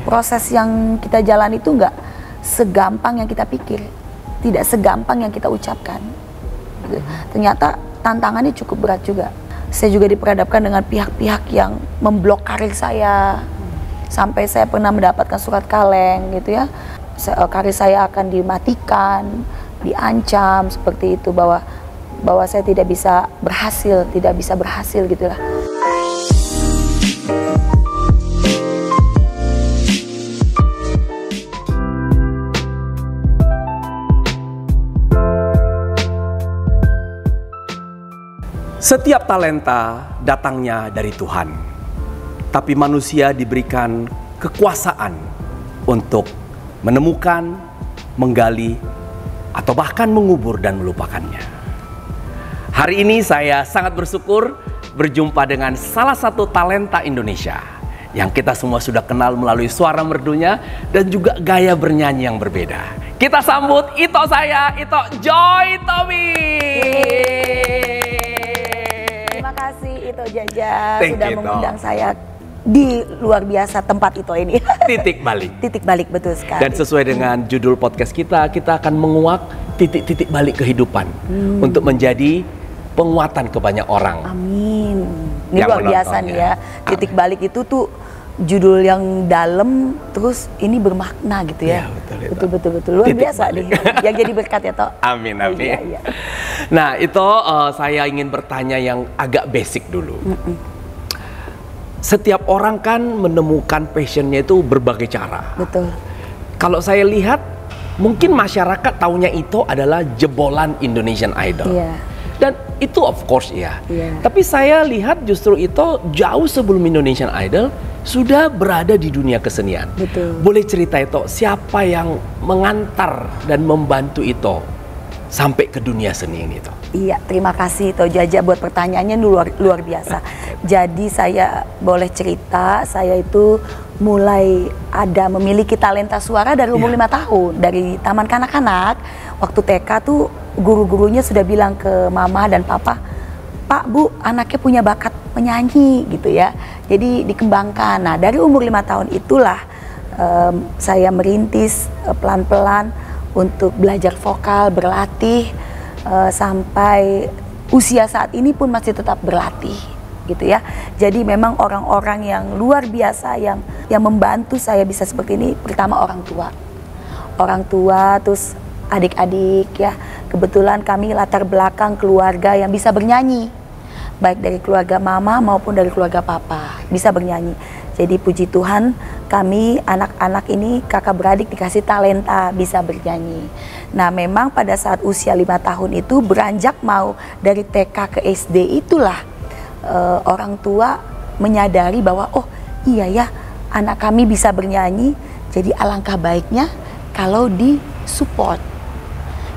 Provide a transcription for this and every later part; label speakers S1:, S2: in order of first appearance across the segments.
S1: proses yang kita jalan itu nggak segampang yang kita pikir, tidak segampang yang kita ucapkan. Ternyata tantangannya cukup berat juga. Saya juga diperhadapkan dengan pihak-pihak yang memblok karir saya, sampai saya pernah mendapatkan surat kaleng gitu ya. Karir saya akan dimatikan, diancam seperti itu, bahwa saya tidak bisa berhasil gitulah.
S2: Setiap talenta datangnya dari Tuhan, tapi manusia diberikan kekuasaan untuk menemukan, menggali, atau bahkan mengubur dan melupakannya. Hari ini saya sangat bersyukur berjumpa dengan salah satu talenta Indonesia yang kita semua sudah kenal melalui suara merdunya dan juga gaya bernyanyi yang berbeda. Kita sambut Ito Joy Tommy.
S1: Terima kasih Ito Jaja sudah
S2: you,
S1: mengundang saya di luar biasa tempat Ito ini.
S2: Titik balik.
S1: Titik balik, betul sekali.
S2: Dan sesuai dengan judul podcast kita akan menguak titik-titik balik kehidupan untuk menjadi penguatan ke banyak orang.
S1: Amin. Ini luar biasa nih ya. Titik balik itu tuh judul yang dalam, terus ini bermakna gitu ya. Betul. Luar titik biasa balik. Nih. Yang jadi berkat ya Tok.
S2: Amin.
S1: Iya.
S2: Nah itu saya ingin bertanya yang agak basic dulu. Setiap orang kan menemukan passionnya itu berbagai cara.
S1: Betul.
S2: Kalau saya lihat, mungkin masyarakat taunya itu adalah jebolan Indonesian Idol.
S1: Iya.
S2: Dan itu of course ya.
S1: Iya.
S2: Tapi saya lihat justru itu jauh sebelum Indonesian Idol sudah berada di dunia kesenian.
S1: Betul.
S2: Boleh cerita itu siapa yang mengantar dan membantu itu sampai ke dunia seni ini itu?
S1: Iya, terima kasih Ito Jaja buat pertanyaannya luar biasa. Jadi saya boleh cerita, saya itu mulai ada memiliki talenta suara dari umur 5 tahun. Dari taman kanak-kanak, waktu TK tuh guru-gurunya sudah bilang ke mama dan papa, Pak, Bu, anaknya punya bakat menyanyi gitu ya. Jadi dikembangkan. Nah dari umur 5 tahun itulah saya merintis pelan-pelan untuk belajar vokal, berlatih, sampai usia saat ini pun masih tetap berlatih gitu ya. Jadi memang orang-orang yang luar biasa yang membantu saya bisa seperti ini, pertama orang tua, terus adik-adik ya. Kebetulan kami latar belakang keluarga yang bisa bernyanyi, baik dari keluarga mama maupun dari keluarga papa bisa bernyanyi. Jadi puji Tuhan, kami anak-anak ini kakak beradik dikasih talenta bisa bernyanyi. Nah memang pada saat usia 5 tahun itu beranjak mau dari TK ke SD itulah orang tua menyadari bahwa oh iya ya anak kami bisa bernyanyi, jadi alangkah baiknya kalau disupport.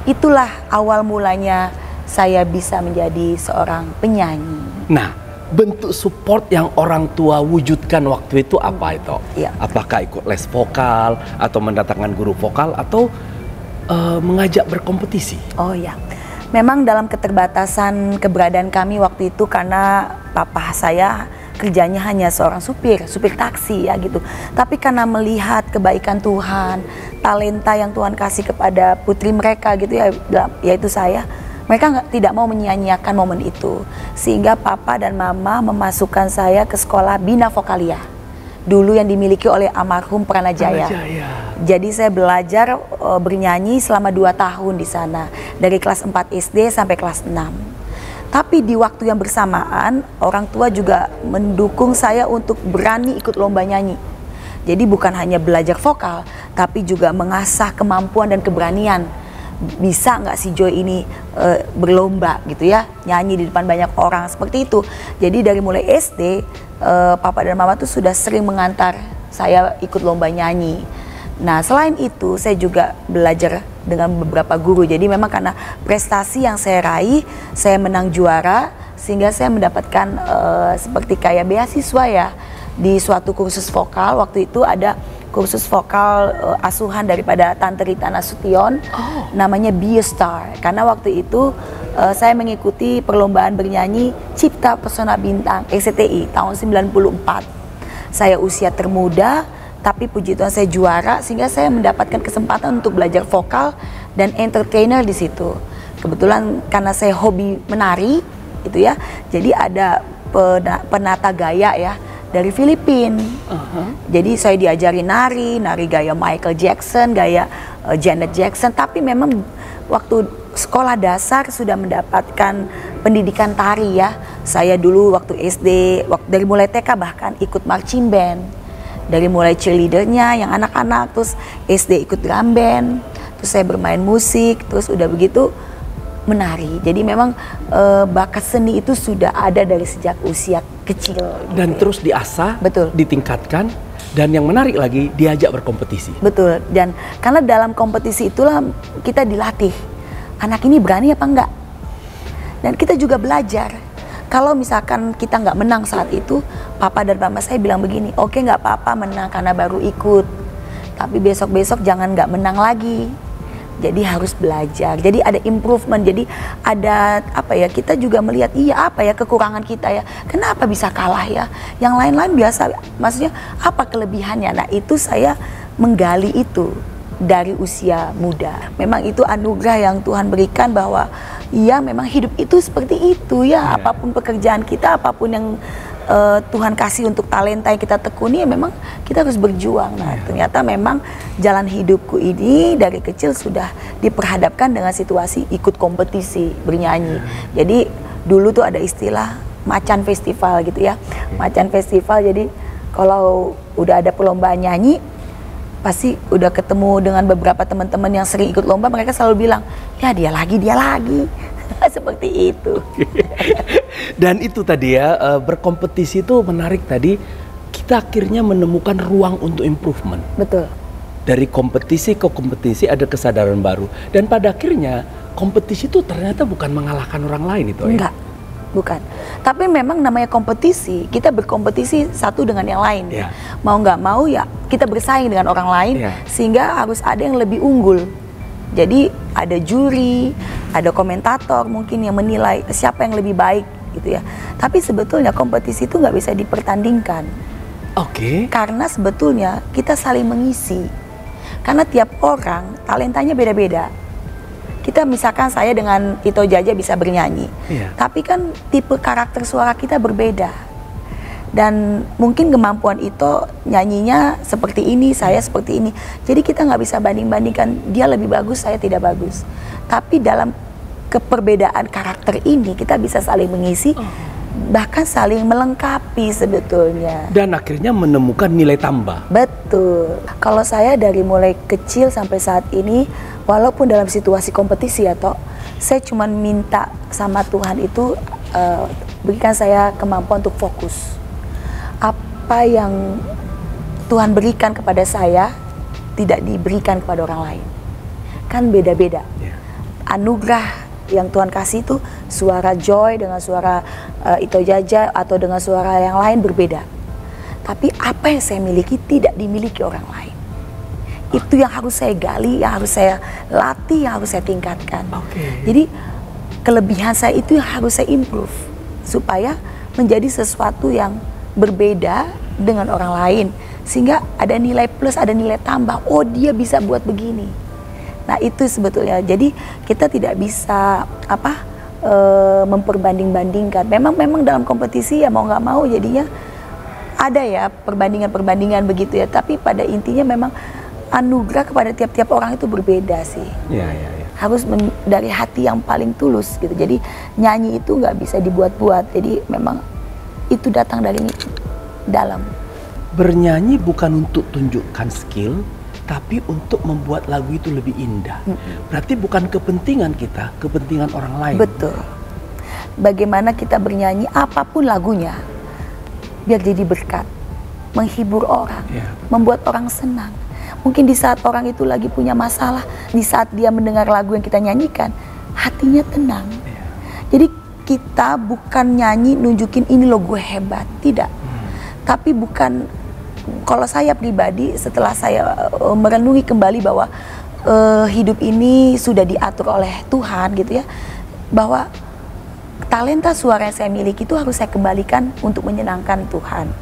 S1: Itulah awal mulanya saya bisa menjadi seorang penyanyi.
S2: Nah, bentuk support yang orang tua wujudkan waktu itu apa itu?
S1: Iya.
S2: Apakah ikut les vokal atau mendatangkan guru vokal atau mengajak berkompetisi?
S1: Oh ya, memang dalam keterbatasan keberadaan kami waktu itu karena papa saya kerjanya hanya seorang supir taksi ya gitu. Tapi karena melihat kebaikan Tuhan, talenta yang Tuhan kasih kepada putri mereka gitu ya, yaitu saya, mereka tidak mau menyia-nyiakan momen itu. Sehingga papa dan mama memasukkan saya ke sekolah Bina Vokalia. Dulu yang dimiliki oleh almarhum Pranajaya. Jadi saya belajar bernyanyi selama 2 tahun di sana. Dari kelas 4 SD sampai kelas 6. Tapi di waktu yang bersamaan, orang tua juga mendukung saya untuk berani ikut lomba nyanyi. Jadi bukan hanya belajar vokal, tapi juga mengasah kemampuan dan keberanian. Bisa nggak si Joy ini berlomba gitu ya, nyanyi di depan banyak orang seperti itu. Jadi dari mulai SD, papa dan mama tuh sudah sering mengantar saya ikut lomba nyanyi. Nah selain itu saya juga belajar dengan beberapa guru. Jadi memang karena prestasi yang saya raih, saya menang juara sehingga saya mendapatkan seperti kayak beasiswa ya di suatu kursus vokal. Waktu itu ada kursus vokal asuhan daripada Tante Rita Nasution, namanya Be a Star. Karena waktu itu saya mengikuti perlombaan bernyanyi Cipta Pesona Bintang SCTI tahun 94. Saya usia termuda, Tapi puji Tuhan saya juara sehingga saya mendapatkan kesempatan untuk belajar vokal dan entertainer di situ. Kebetulan karena saya hobi menari gitu ya. Jadi ada penata gaya ya dari Filipina. Jadi saya diajari nari gaya Michael Jackson, gaya Janet Jackson. Tapi memang waktu sekolah dasar sudah mendapatkan pendidikan tari ya. Saya dulu waktu SD, dari mulai TK bahkan ikut marching band. Dari mulai cheerleadernya yang anak-anak, terus SD ikut drum band, terus saya bermain musik, terus udah begitu menari. Jadi memang bakat seni itu sudah ada dari sejak usia kecil.
S2: Dan terus diasah,
S1: betul,
S2: ditingkatkan, dan yang menarik lagi diajak berkompetisi.
S1: Betul. Dan karena dalam kompetisi itulah kita dilatih. Anak ini berani apa enggak? Dan kita juga belajar. Kalau misalkan kita nggak menang saat itu, papa dan mama saya bilang begini, oke nggak apa-apa menang karena baru ikut. Tapi besok-besok jangan nggak menang lagi. Jadi harus belajar, jadi ada improvement, jadi ada apa ya, kita juga melihat iya apa ya kekurangan kita ya, kenapa bisa kalah ya, yang lain-lain biasa, maksudnya apa kelebihannya. Nah itu saya menggali itu dari usia muda. Memang itu anugerah yang Tuhan berikan bahwa iya memang hidup itu seperti itu ya, apapun pekerjaan kita, apapun yang Tuhan kasih untuk talenta yang kita tekuni, ya memang kita harus berjuang. Nah ternyata memang jalan hidupku ini dari kecil sudah diperhadapkan dengan situasi ikut kompetisi bernyanyi. Jadi dulu tuh ada istilah macan festival gitu ya, macan festival. Jadi kalau udah ada perlombaan nyanyi, pasti udah ketemu dengan beberapa teman-teman yang sering ikut lomba, mereka selalu bilang, ya dia lagi seperti itu.
S2: Dan itu tadi ya, berkompetisi itu menarik tadi, kita akhirnya menemukan ruang untuk improvement.
S1: Betul.
S2: Dari kompetisi ke kompetisi ada kesadaran baru, dan pada akhirnya kompetisi itu ternyata bukan mengalahkan orang lain itu.
S1: Enggak, bukan. Tapi memang namanya kompetisi, kita berkompetisi satu dengan yang lain.
S2: Ya.
S1: Mau nggak mau ya kita bersaing dengan orang lain, sehingga harus ada yang lebih unggul. Jadi ada juri, ada komentator mungkin yang menilai siapa yang lebih baik gitu ya. Tapi sebetulnya kompetisi itu nggak bisa dipertandingkan.
S2: Oke.
S1: Karena sebetulnya kita saling mengisi. Karena tiap orang talentanya beda-beda. Kita misalkan saya dengan Ito Jaja bisa bernyanyi, tapi kan tipe karakter suara kita berbeda. Dan mungkin kemampuan Ito nyanyinya seperti ini, saya seperti ini. Jadi kita nggak bisa banding-bandingkan, dia lebih bagus, saya tidak bagus. Tapi dalam keperbedaan karakter ini kita bisa saling mengisi, bahkan saling melengkapi sebetulnya.
S2: Dan akhirnya menemukan nilai tambah.
S1: Betul. Kalau saya dari mulai kecil sampai saat ini, walaupun dalam situasi kompetisi ya Tok, saya cuma minta sama Tuhan itu berikan saya kemampuan untuk fokus. Apa yang Tuhan berikan kepada saya tidak diberikan kepada orang lain. Kan beda-beda. Anugerah yang Tuhan kasih itu suara Joy dengan suara Ito Jaja atau dengan suara yang lain berbeda. Tapi apa yang saya miliki tidak dimiliki orang lain. Itu yang harus saya gali, yang harus saya latih, yang harus saya tingkatkan. Jadi kelebihan saya itu yang harus saya improve supaya menjadi sesuatu yang berbeda dengan orang lain, sehingga ada nilai plus, ada nilai tambah. Oh dia bisa buat begini. Nah itu sebetulnya. Jadi kita tidak bisa memperbanding-bandingkan. Memang dalam kompetisi ya mau nggak mau jadinya ada ya perbandingan-perbandingan begitu ya. Tapi pada intinya memang anugerah kepada tiap-tiap orang itu berbeda sih. Harus dari hati yang paling tulus gitu. Jadi nyanyi itu nggak bisa dibuat-buat. Jadi memang itu datang dari dalam.
S2: Bernyanyi bukan untuk tunjukkan skill, tapi untuk membuat lagu itu lebih indah. Berarti bukan kepentingan kita, kepentingan orang lain.
S1: Betul. Bagaimana kita bernyanyi apapun lagunya, biar jadi berkat, menghibur orang, membuat orang senang. Mungkin di saat orang itu lagi punya masalah, di saat dia mendengar lagu yang kita nyanyikan, hatinya tenang. Jadi kita bukan nyanyi nunjukin ini lo gue hebat, tidak. Tapi bukan, kalau saya pribadi setelah saya merenungi kembali bahwa hidup ini sudah diatur oleh Tuhan gitu ya, bahwa talenta suara yang saya miliki itu harus saya kembalikan untuk menyenangkan Tuhan.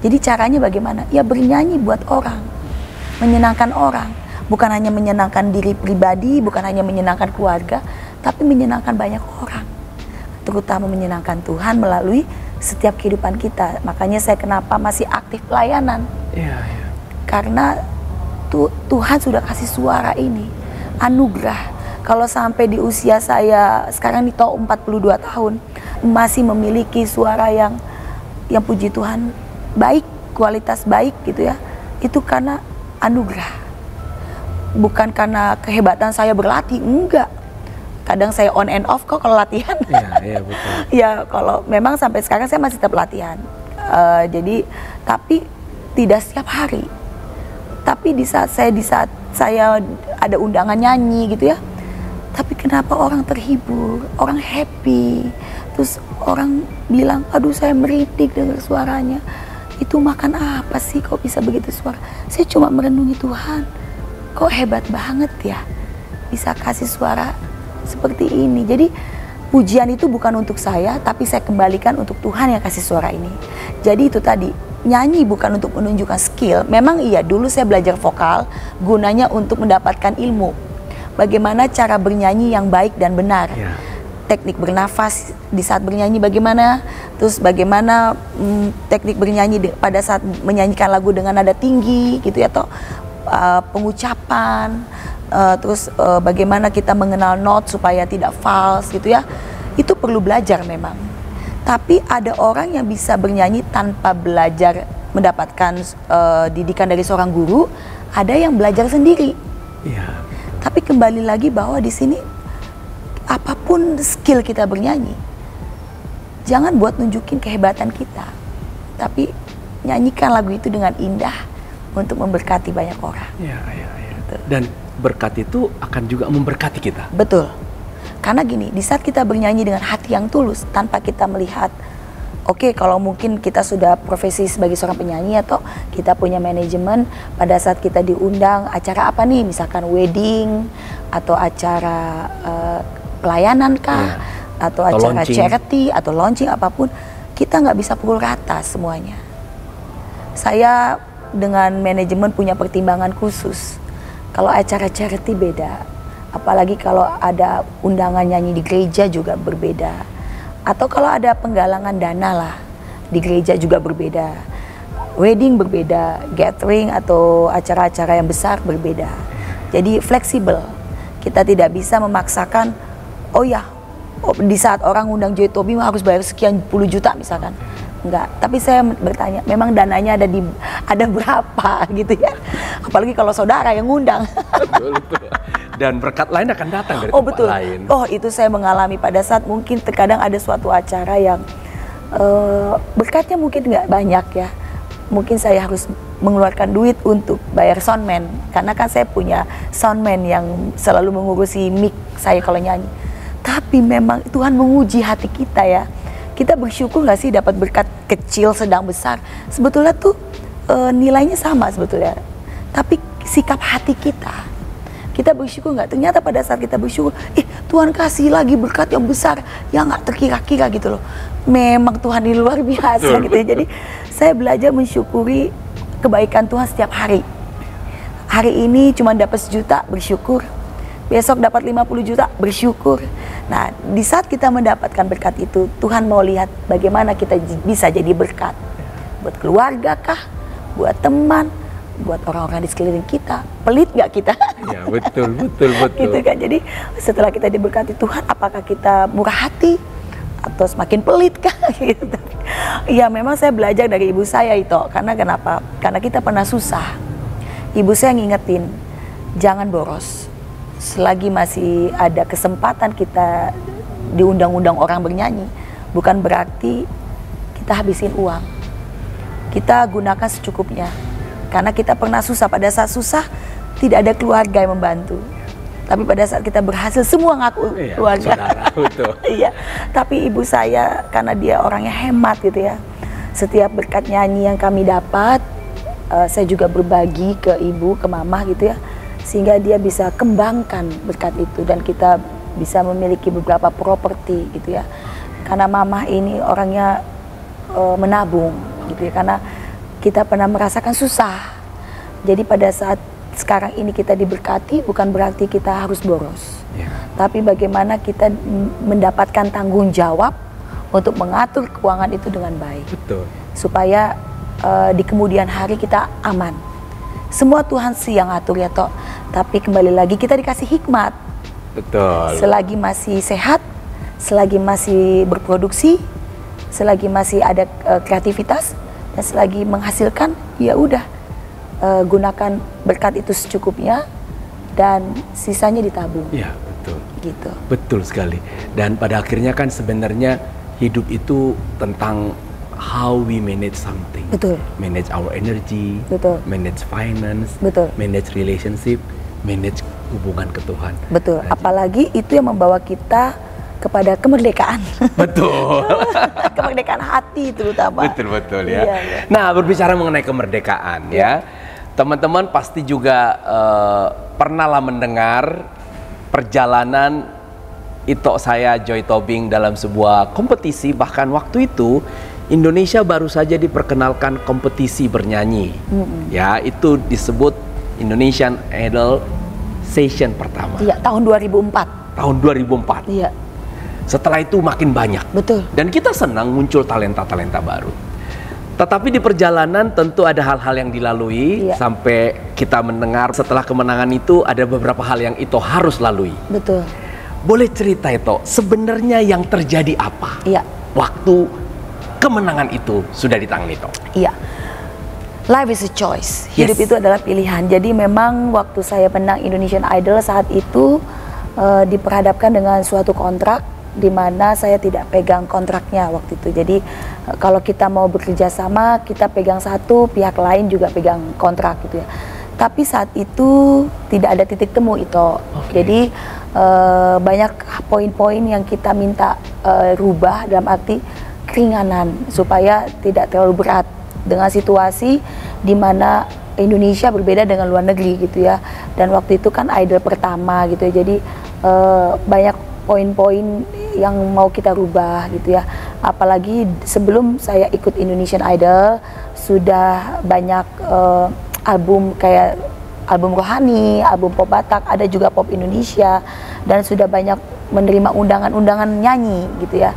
S1: Jadi caranya bagaimana? Ya bernyanyi buat orang, menyenangkan orang. Bukan hanya menyenangkan diri pribadi, bukan hanya menyenangkan keluarga, tapi menyenangkan banyak orang. Terutama menyenangkan Tuhan melalui setiap kehidupan kita. Makanya saya kenapa masih aktif pelayanan.
S2: Iya, iya.
S1: Karena Tuhan sudah kasih suara ini, anugerah. Kalau sampai di usia saya sekarang di tahun 42 tahun, masih memiliki suara yang puji Tuhan baik, kualitas baik gitu ya, itu karena anugerah. Bukan karena kehebatan saya berlatih, enggak. Kadang saya on and off kok kalau latihan.
S2: Iya, betul.
S1: Ya kalau memang sampai sekarang saya masih tetap latihan. Jadi tapi tidak setiap hari. Tapi di saat saya ada undangan nyanyi gitu ya, tapi kenapa orang terhibur, orang happy, terus orang bilang, aduh saya merinding dengar suaranya. Itu makan apa sih kok bisa begitu suara? Saya cuma merenungi Tuhan, kok hebat banget ya bisa kasih suara seperti ini. Jadi pujian itu bukan untuk saya, tapi saya kembalikan untuk Tuhan yang kasih suara ini. Jadi itu tadi, nyanyi bukan untuk menunjukkan skill. Memang iya, dulu saya belajar vokal gunanya untuk mendapatkan ilmu. Bagaimana cara bernyanyi yang baik dan benar.
S2: Ya.
S1: Teknik bernafas di saat bernyanyi bagaimana, terus bagaimana teknik bernyanyi pada saat menyanyikan lagu dengan nada tinggi gitu ya, atau pengucapan, terus bagaimana kita mengenal not supaya tidak false gitu ya. Itu perlu belajar memang. Tapi ada orang yang bisa bernyanyi tanpa belajar mendapatkan didikan dari seorang guru, ada yang belajar sendiri.
S2: Iya.
S1: Tapi kembali lagi bahwa di sini apapun skill kita bernyanyi, jangan buat nunjukin kehebatan kita, tapi nyanyikan lagu itu dengan indah untuk memberkati banyak orang.
S2: Iya, iya, iya. Dan berkat itu akan juga memberkati kita.
S1: Betul. Karena gini, di saat kita bernyanyi dengan hati yang tulus, tanpa kita melihat, oke, kalau mungkin kita sudah profesi sebagai seorang penyanyi atau kita punya manajemen, pada saat kita diundang acara apa nih, misalkan wedding atau acara pelayanan kah, atau acara launching, charity atau launching apapun, kita nggak bisa pukul rata semuanya. Saya dengan manajemen punya pertimbangan khusus. Kalau acara charity beda, apalagi kalau ada undangan nyanyi di gereja juga berbeda. Atau kalau ada penggalangan dana lah di gereja juga berbeda. Wedding berbeda, gathering atau acara-acara yang besar berbeda. Jadi fleksibel. Kita tidak bisa memaksakan, oh ya, di saat orang undang Joy Tobi harus bayar sekian puluh juta misalkan. Enggak, tapi saya bertanya, memang dananya ada berapa gitu ya. Apalagi kalau saudara yang ngundang.
S2: Dan berkat lain akan datang dari
S1: tempat
S2: betul. Lain.
S1: Oh, itu saya mengalami pada saat mungkin terkadang ada suatu acara yang berkatnya mungkin nggak banyak ya. Mungkin saya harus mengeluarkan duit untuk bayar soundman, karena kan saya punya soundman yang selalu mengurusi mic saya kalau nyanyi. Tapi memang Tuhan menguji hati kita ya. Kita bersyukur nggak sih dapat berkat kecil, sedang, besar? Sebetulnya tuh nilainya sama sebetulnya. Tapi sikap hati kita bersyukur nggak? Ternyata pada saat kita bersyukur, Tuhan kasih lagi berkat yang besar, yang nggak terkira-kira gitu loh. Memang Tuhan ini luar biasa gitu ya. Jadi saya belajar mensyukuri kebaikan Tuhan setiap hari. Hari ini cuma dapat 1 juta, bersyukur. Besok dapat 50 juta, bersyukur. Nah, di saat kita mendapatkan berkat itu, Tuhan mau lihat bagaimana kita bisa jadi berkat. Buat keluarga kah? Buat teman? Buat orang-orang di sekeliling kita. Pelit gak kita?
S2: Ya, betul.
S1: Gitu kan. Jadi setelah kita diberkati Tuhan, apakah kita murah hati? Atau semakin pelit kah? Gitu. Ya, memang saya belajar dari ibu saya itu. Karena kenapa? Karena kita pernah susah. Ibu saya ngingetin, jangan boros. Selagi masih ada kesempatan kita diundang-undang orang bernyanyi, bukan berarti kita habisin uang. Kita gunakan secukupnya. Karena kita pernah susah, pada saat susah tidak ada keluarga yang membantu. Tapi pada saat kita berhasil, semua ngaku keluarga.
S2: Saudara, betul.
S1: Iya. Tapi ibu saya karena dia orangnya hemat gitu ya. Setiap berkat nyanyi yang kami dapat, saya juga berbagi ke ibu, ke mama gitu ya. Sehingga dia bisa kembangkan berkat itu dan kita bisa memiliki beberapa properti gitu ya. Karena mama ini orangnya menabung gitu ya. Karena kita pernah merasakan susah. Jadi pada saat sekarang ini kita diberkati, bukan berarti kita harus boros. Tapi bagaimana kita mendapatkan tanggung jawab untuk mengatur keuangan itu dengan baik.
S2: Betul.
S1: Supaya di kemudian hari kita aman. Semua Tuhan sih yang atur ya toh. Tapi kembali lagi kita dikasih hikmat.
S2: Betul.
S1: Selagi masih sehat, selagi masih berproduksi, selagi masih ada kreativitas, dan selagi menghasilkan, ya udah gunakan berkat itu secukupnya dan sisanya ditabung.
S2: Ya, betul.
S1: Gitu.
S2: Betul sekali. Dan pada akhirnya kan sebenarnya hidup itu tentang how we manage something.
S1: Betul.
S2: Manage our energy,
S1: Betul.
S2: manage finance,
S1: Betul.
S2: manage relationship, manage hubungan ke Tuhan.
S1: Betul.
S2: Nah,
S1: Apalagi itu yang membawa kita kepada kemerdekaan.
S2: betul.
S1: Kemerdekaan hati terutama.
S2: Betul ya.
S1: Iya, iya.
S2: Nah, berbicara mengenai kemerdekaan ya, teman-teman pasti juga pernahlah mendengar perjalanan Ito saya Joy Tobing dalam sebuah kompetisi. Bahkan waktu itu Indonesia baru saja diperkenalkan kompetisi bernyanyi. Ya, itu disebut Indonesian Idol Session pertama.
S1: Iya, tahun 2004.
S2: Tahun 2004.
S1: Iya.
S2: Setelah itu makin banyak.
S1: Betul.
S2: Dan kita senang muncul talenta-talenta baru. Tetapi di perjalanan tentu ada hal-hal yang dilalui sampai kita mendengar setelah kemenangan itu ada beberapa hal yang Ito harus lalui.
S1: Betul.
S2: Boleh cerita Ito, sebenarnya yang terjadi apa?
S1: Iya.
S2: Waktu kemenangan itu sudah di tangan Ito.
S1: Iya. Life is a choice. Hidup
S2: Yes.
S1: itu adalah pilihan. Jadi memang waktu saya menang Indonesian Idol saat itu diperhadapkan dengan suatu kontrak di mana saya tidak pegang kontraknya waktu itu. Jadi kalau kita mau bekerja sama, kita pegang satu, pihak lain juga pegang kontrak gitu ya. Tapi saat itu tidak ada titik temu itu. Jadi banyak poin-poin yang kita minta rubah dalam arti keringanan supaya tidak terlalu berat dengan situasi di mana Indonesia berbeda dengan luar negeri gitu ya. Dan waktu itu kan idol pertama gitu ya. Jadi banyak poin-poin yang mau kita rubah gitu ya. Apalagi sebelum saya ikut Indonesian Idol sudah banyak album kayak album rohani, album pop Batak, ada juga pop Indonesia, dan sudah banyak menerima undangan-undangan nyanyi gitu ya.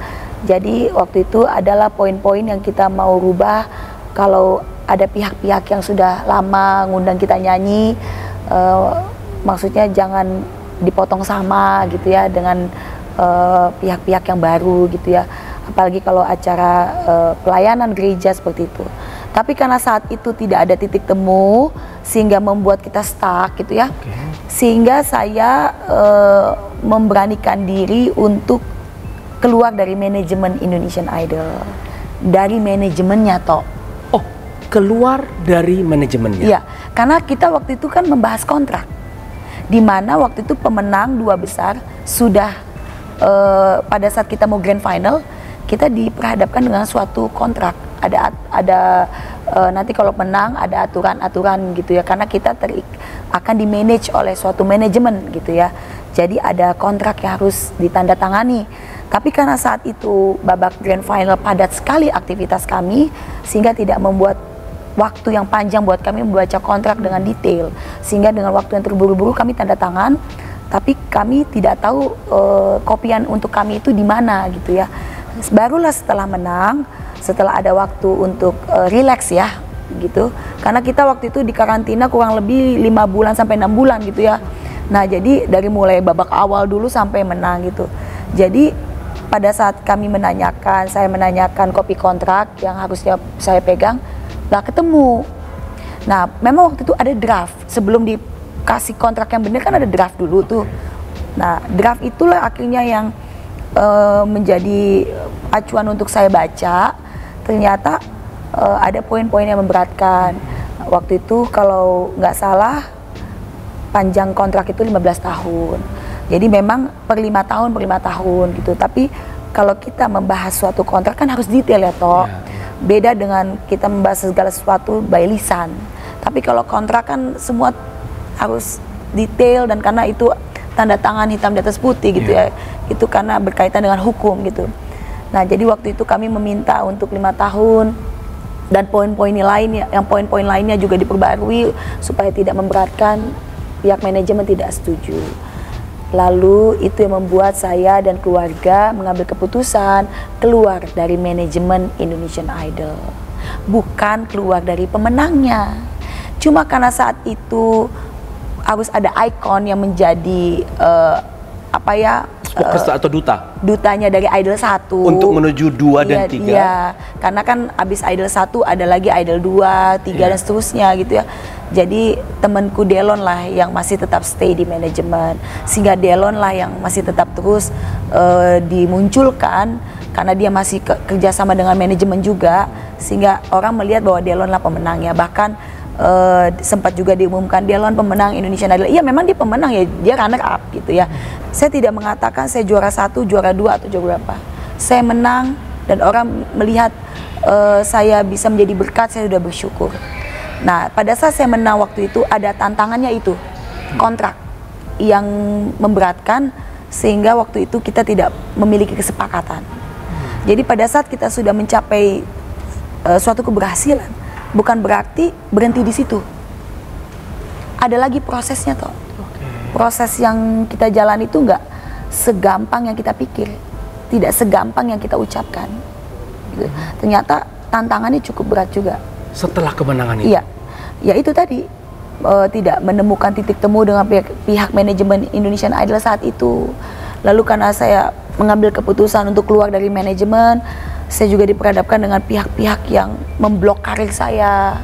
S1: Jadi waktu itu adalah poin-poin yang kita mau rubah. Kalau ada pihak-pihak yang sudah lama ngundang kita nyanyi, maksudnya jangan dipotong sama gitu ya dengan pihak-pihak yang baru gitu ya. Apalagi kalau acara pelayanan gereja seperti itu. Tapi karena saat itu tidak ada titik temu sehingga membuat kita stuck gitu ya. Sehingga saya memberanikan diri untuk keluar dari manajemen Indonesian Idol. Dari manajemennya toh.
S2: Oh, keluar dari manajemennya?
S1: Iya, karena kita waktu itu kan membahas kontrak. Di mana waktu itu pemenang dua besar sudah pada saat kita mau grand final, kita diperhadapkan dengan suatu kontrak. Ada nanti kalau menang ada aturan-aturan gitu ya, karena kita akan di-manage oleh suatu manajemen gitu ya. Jadi ada kontrak yang harus ditandatangani. Tapi karena saat itu babak grand final padat sekali aktivitas kami, sehingga tidak membuat waktu yang panjang buat kami membaca kontrak dengan detail. Sehingga dengan waktu yang terburu-buru kami tanda tangan, tapi kami tidak tahu kopian untuk kami itu di mana gitu ya. Barulah setelah menang, setelah ada waktu untuk relax ya gitu. Karena kita waktu itu di karantina kurang lebih 5 bulan sampai 6 bulan gitu ya. Nah, jadi dari mulai babak awal dulu sampai menang gitu. Jadi pada saat kami saya menanyakan kopi kontrak yang harusnya saya pegang, nggak ketemu. Nah, memang waktu itu ada draft. Sebelum dikasih kontrak yang benar kan ada draft dulu tuh. Nah, draft itulah akhirnya yang menjadi acuan untuk saya baca. Ternyata ada poin-poin yang memberatkan. Waktu itu kalau nggak salah panjang kontrak itu 15 tahun. Jadi memang per 5 tahun gitu. Tapi kalau kita membahas suatu kontrak kan harus detail ya toh. Beda dengan kita membahas segala sesuatu by lisan. Tapi kalau kontrak kan semua harus detail, dan karena itu tanda tangan hitam di atas putih gitu ya. Itu karena berkaitan dengan hukum gitu. Nah, jadi waktu itu kami meminta untuk 5 tahun dan poin-poin lainnya, poin-poin lainnya juga diperbarui supaya tidak memberatkan pihak manajemen tidak setuju. Lalu itu yang membuat saya dan keluarga mengambil keputusan keluar dari manajemen Indonesian Idol, bukan keluar dari pemenangnya. Cuma karena saat itu harus ada ikon yang menjadi
S2: spokesperson atau
S1: dutanya dari Idol 1
S2: untuk menuju 2 dan 3.
S1: Iya, karena kan abis Idol 1 ada lagi Idol 2, 3 dan seterusnya gitu ya. Jadi temanku Delon lah yang masih tetap stay di manajemen, sehingga Delon lah yang masih tetap terus dimunculkan karena dia masih kerjasama dengan manajemen juga, sehingga orang melihat bahwa Delon lah pemenangnya. Bahkan sempat juga diumumkan Delon pemenang Indonesian Idol. Iya, memang dia pemenang ya, dia runner up gitu ya. Saya tidak mengatakan saya juara 1, juara 2 atau juara berapa. Saya menang dan orang melihat saya bisa menjadi berkat, saya sudah bersyukur. Nah, pada saat saya menang waktu itu ada tantangannya itu, kontrak yang memberatkan sehingga waktu itu kita tidak memiliki kesepakatan. Jadi pada saat kita sudah mencapai suatu keberhasilan, bukan berarti berhenti di situ. Ada lagi prosesnya toh. Proses yang kita jalan itu nggak segampang yang kita pikir, tidak segampang yang kita ucapkan. Gitu. Ternyata tantangannya cukup berat juga.
S2: Setelah kemenangan itu?
S1: Iya, ya itu tadi tidak menemukan titik temu dengan pihak manajemen Indonesian Idol saat itu. Lalu karena saya mengambil keputusan untuk keluar dari manajemen, saya juga diperhadapkan dengan pihak-pihak yang memblok karir saya.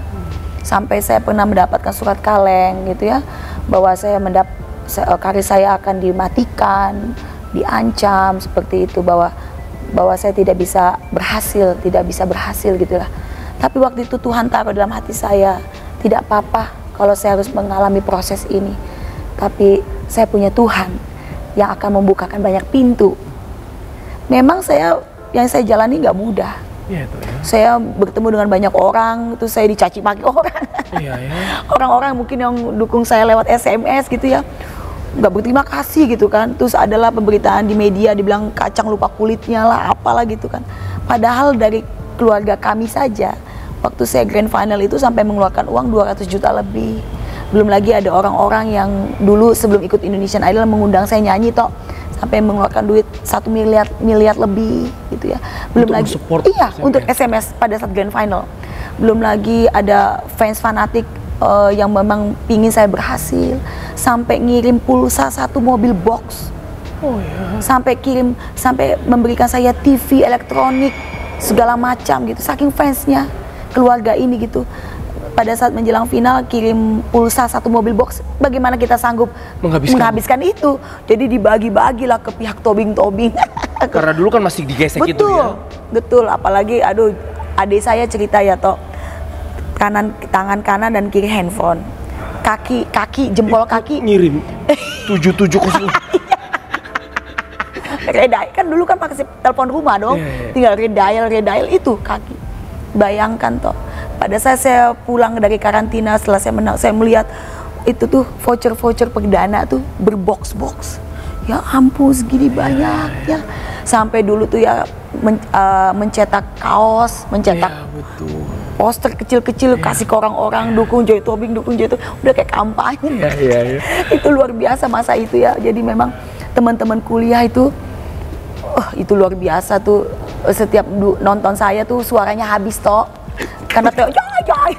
S1: Sampai saya pernah mendapatkan surat kaleng gitu ya, bahwa karir saya akan dimatikan, diancam seperti itu, bahwa saya tidak bisa berhasil gitulah. Tapi waktu itu Tuhan taruh dalam hati saya, tidak apa-apa kalau saya harus mengalami proses ini, tapi saya punya Tuhan yang akan membukakan banyak pintu. Memang yang saya jalani nggak mudah.
S2: Ya, itu ya.
S1: Saya bertemu dengan banyak orang, terus saya dicaci maki orang.
S2: Iya, ya.
S1: Orang-orang mungkin yang dukung saya lewat SMS gitu ya, nggak berterima kasih gitu kan. Terus adalah pemberitaan di media dibilang kacang lupa kulitnya lah, apalah gitu kan. Padahal dari keluarga kami saja, waktu saya grand final itu sampai mengeluarkan uang 200 juta lebih. Belum lagi ada orang-orang yang dulu sebelum ikut Indonesian Idol mengundang saya nyanyi toh, sampai mengeluarkan duit 1 miliar lebih gitu ya. Belum
S2: untuk
S1: lagi
S2: iya
S1: SMS. Untuk SMS pada saat grand final. Belum lagi ada fans fanatik yang memang pingin saya berhasil, sampai ngirim pulsa 1 mobil box.
S2: Oh ya.
S1: Sampai memberikan saya TV elektronik segala macam gitu, saking fansnya keluarga ini gitu. Pada saat menjelang final kirim pulsa 1 mobil box, bagaimana kita sanggup menghabiskan itu? Jadi dibagi-bagilah ke pihak tobing-tobing.
S2: Karena dulu kan masih digesek
S1: betul,
S2: itu ya.
S1: Betul, apalagi adik saya cerita ya toh, tangan kanan dan kiri handphone, kaki jempol kaki
S2: ngirim 770.
S1: Redial kan dulu kan pakai telepon rumah dong, tinggal redial itu kaki. Bayangkan toh, pada saat saya pulang dari karantina setelah saya menang, saya melihat itu tuh voucher perdana tuh berbox-box. Ya ampun, segini banyak ya. Sampai dulu tuh ya mencetak kaos, mencetak poster kecil-kecil, kasih ke orang-orang, dukung Joy Tobing, udah kayak kampanye. Itu luar biasa masa itu ya. Jadi memang teman-teman kuliah itu luar biasa tuh. Setiap nonton saya tuh suaranya habis toh, karena Joy.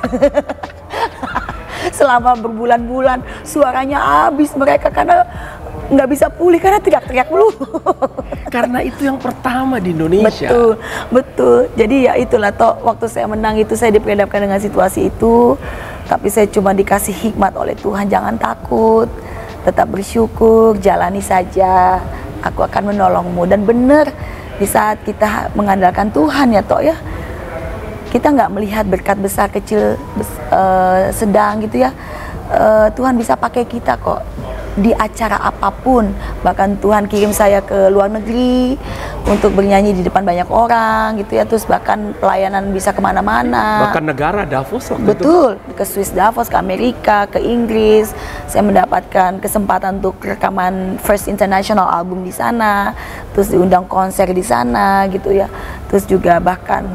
S1: Selama berbulan-bulan suaranya habis mereka karena nggak bisa pulih karena teriak-teriak dulu.
S2: Karena itu yang pertama di Indonesia.
S1: Betul. Jadi ya itulah toh, waktu saya menang itu saya diperhadapkan dengan situasi itu, tapi saya cuma dikasih hikmat oleh Tuhan, jangan takut, tetap bersyukur, jalani saja, aku akan menolongmu. Dan benar, di saat kita mengandalkan Tuhan ya toh ya, kita nggak melihat berkat besar kecil sedang gitu ya, Tuhan bisa pakai kita kok di acara apapun. Bahkan Tuhan kirim saya ke luar negeri untuk bernyanyi di depan banyak orang gitu ya, terus bahkan pelayanan bisa kemana-mana,
S2: bahkan negara Davos waktu
S1: betul
S2: itu.
S1: Ke Swiss Davos, ke Amerika, ke Inggris. Saya mendapatkan kesempatan untuk rekaman first international album di sana, terus diundang konser di sana gitu ya. Terus juga bahkan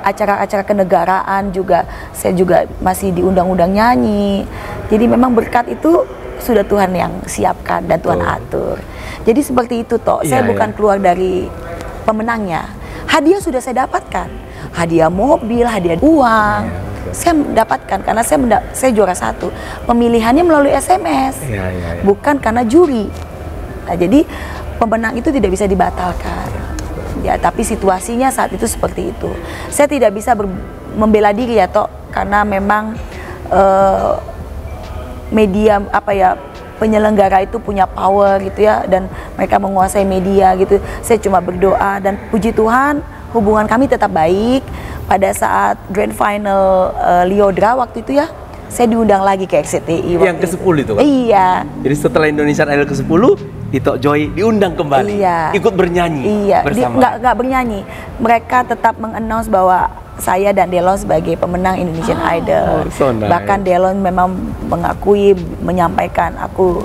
S1: acara-acara kenegaraan juga saya juga masih diundang-undang nyanyi. Jadi memang berkat itu sudah Tuhan yang siapkan dan Tuhan atur. Jadi seperti itu toh. Saya bukan keluar dari pemenangnya. Hadiah sudah saya dapatkan. Hadiah mobil, hadiah uang. Saya mendapatkan karena saya juara 1. Pemilihannya melalui SMS. Bukan karena juri. Nah, jadi pemenang itu tidak bisa dibatalkan. Ya, tapi situasinya saat itu seperti itu. Saya tidak bisa membela diri ya toh, karena memang media penyelenggara itu punya power gitu ya, dan mereka menguasai media gitu. Saya cuma berdoa dan puji Tuhan hubungan kami tetap baik. Pada saat grand final Liodra waktu itu ya, saya diundang lagi ke RCTI.
S2: Yang ke-10 itu kan?
S1: Iya.
S2: Jadi setelah Indonesian Idol ke-10, Tito Joy diundang kembali, ikut bernyanyi bersama.
S1: Nggak bernyanyi. Mereka tetap mengannounce bahwa saya dan Delon sebagai pemenang Indonesian Idol.
S2: So nice.
S1: Bahkan Delon memang mengakui, menyampaikan aku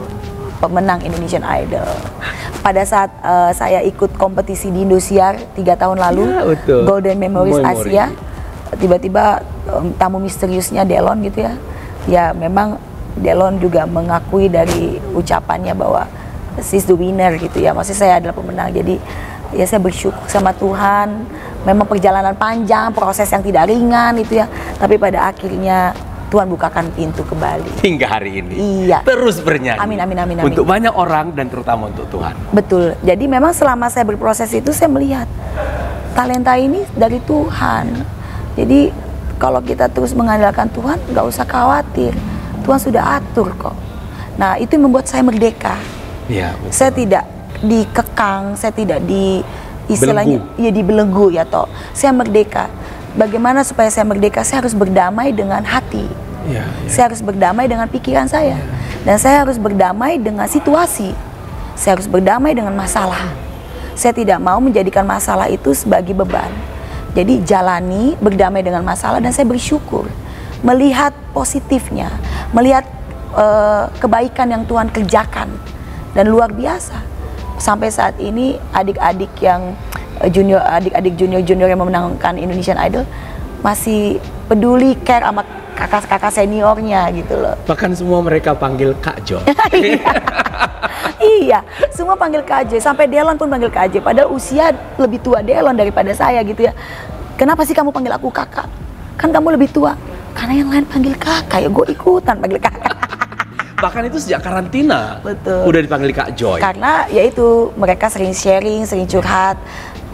S1: pemenang Indonesian Idol. Pada saat saya ikut kompetisi di Indosiar 3 tahun lalu, Golden Memories Asia, tiba-tiba tamu misteriusnya Delon gitu ya. Ya memang Delon juga mengakui dari ucapannya bahwa she's the winner gitu ya. Maksudnya saya adalah pemenang. Jadi ya saya bersyukur sama Tuhan. Memang perjalanan panjang, proses yang tidak ringan itu ya. Tapi pada akhirnya Tuhan bukakan pintu kembali.
S2: Hingga hari ini.
S1: Iya.
S2: Terus bernyanyi.
S1: Amin, amin, amin, amin.
S2: Untuk banyak orang dan terutama untuk Tuhan.
S1: Betul. Jadi memang selama saya berproses itu saya melihat talenta ini dari Tuhan. Jadi kalau kita terus mengandalkan Tuhan, nggak usah khawatir. Tuhan sudah atur kok. Nah itu yang membuat saya merdeka.
S2: Ya,
S1: saya tidak dikekang, saya tidak istilahnya dibelenggu ya toh. Saya merdeka. Bagaimana supaya saya merdeka? Saya harus berdamai dengan hati. Saya harus berdamai dengan pikiran saya. Dan saya harus berdamai dengan situasi. Saya harus berdamai dengan masalah. Saya tidak mau menjadikan masalah itu sebagai beban. Jadi jalani, berdamai dengan masalah, dan saya bersyukur melihat positifnya, melihat kebaikan yang Tuhan kerjakan. Dan luar biasa. Sampai saat ini adik-adik yang adik-adik junior yang memenangkan Indonesian Idol masih peduli, care sama kakak-kakak seniornya gitu loh.
S2: Bahkan semua mereka panggil Kak Jo.
S1: Iya, semua panggil Kak Jo. Sampai Delon pun panggil Kak Jo. Padahal usia lebih tua Delon daripada saya gitu ya. Kenapa sih kamu panggil aku kakak? Kan kamu lebih tua. Karena yang lain panggil kakak, ya gue ikutan panggil kakak.
S2: Bahkan itu sejak karantina.
S1: Betul.
S2: Udah dipanggil Kak Joy.
S1: Karena yaitu mereka sering sharing, sering curhat.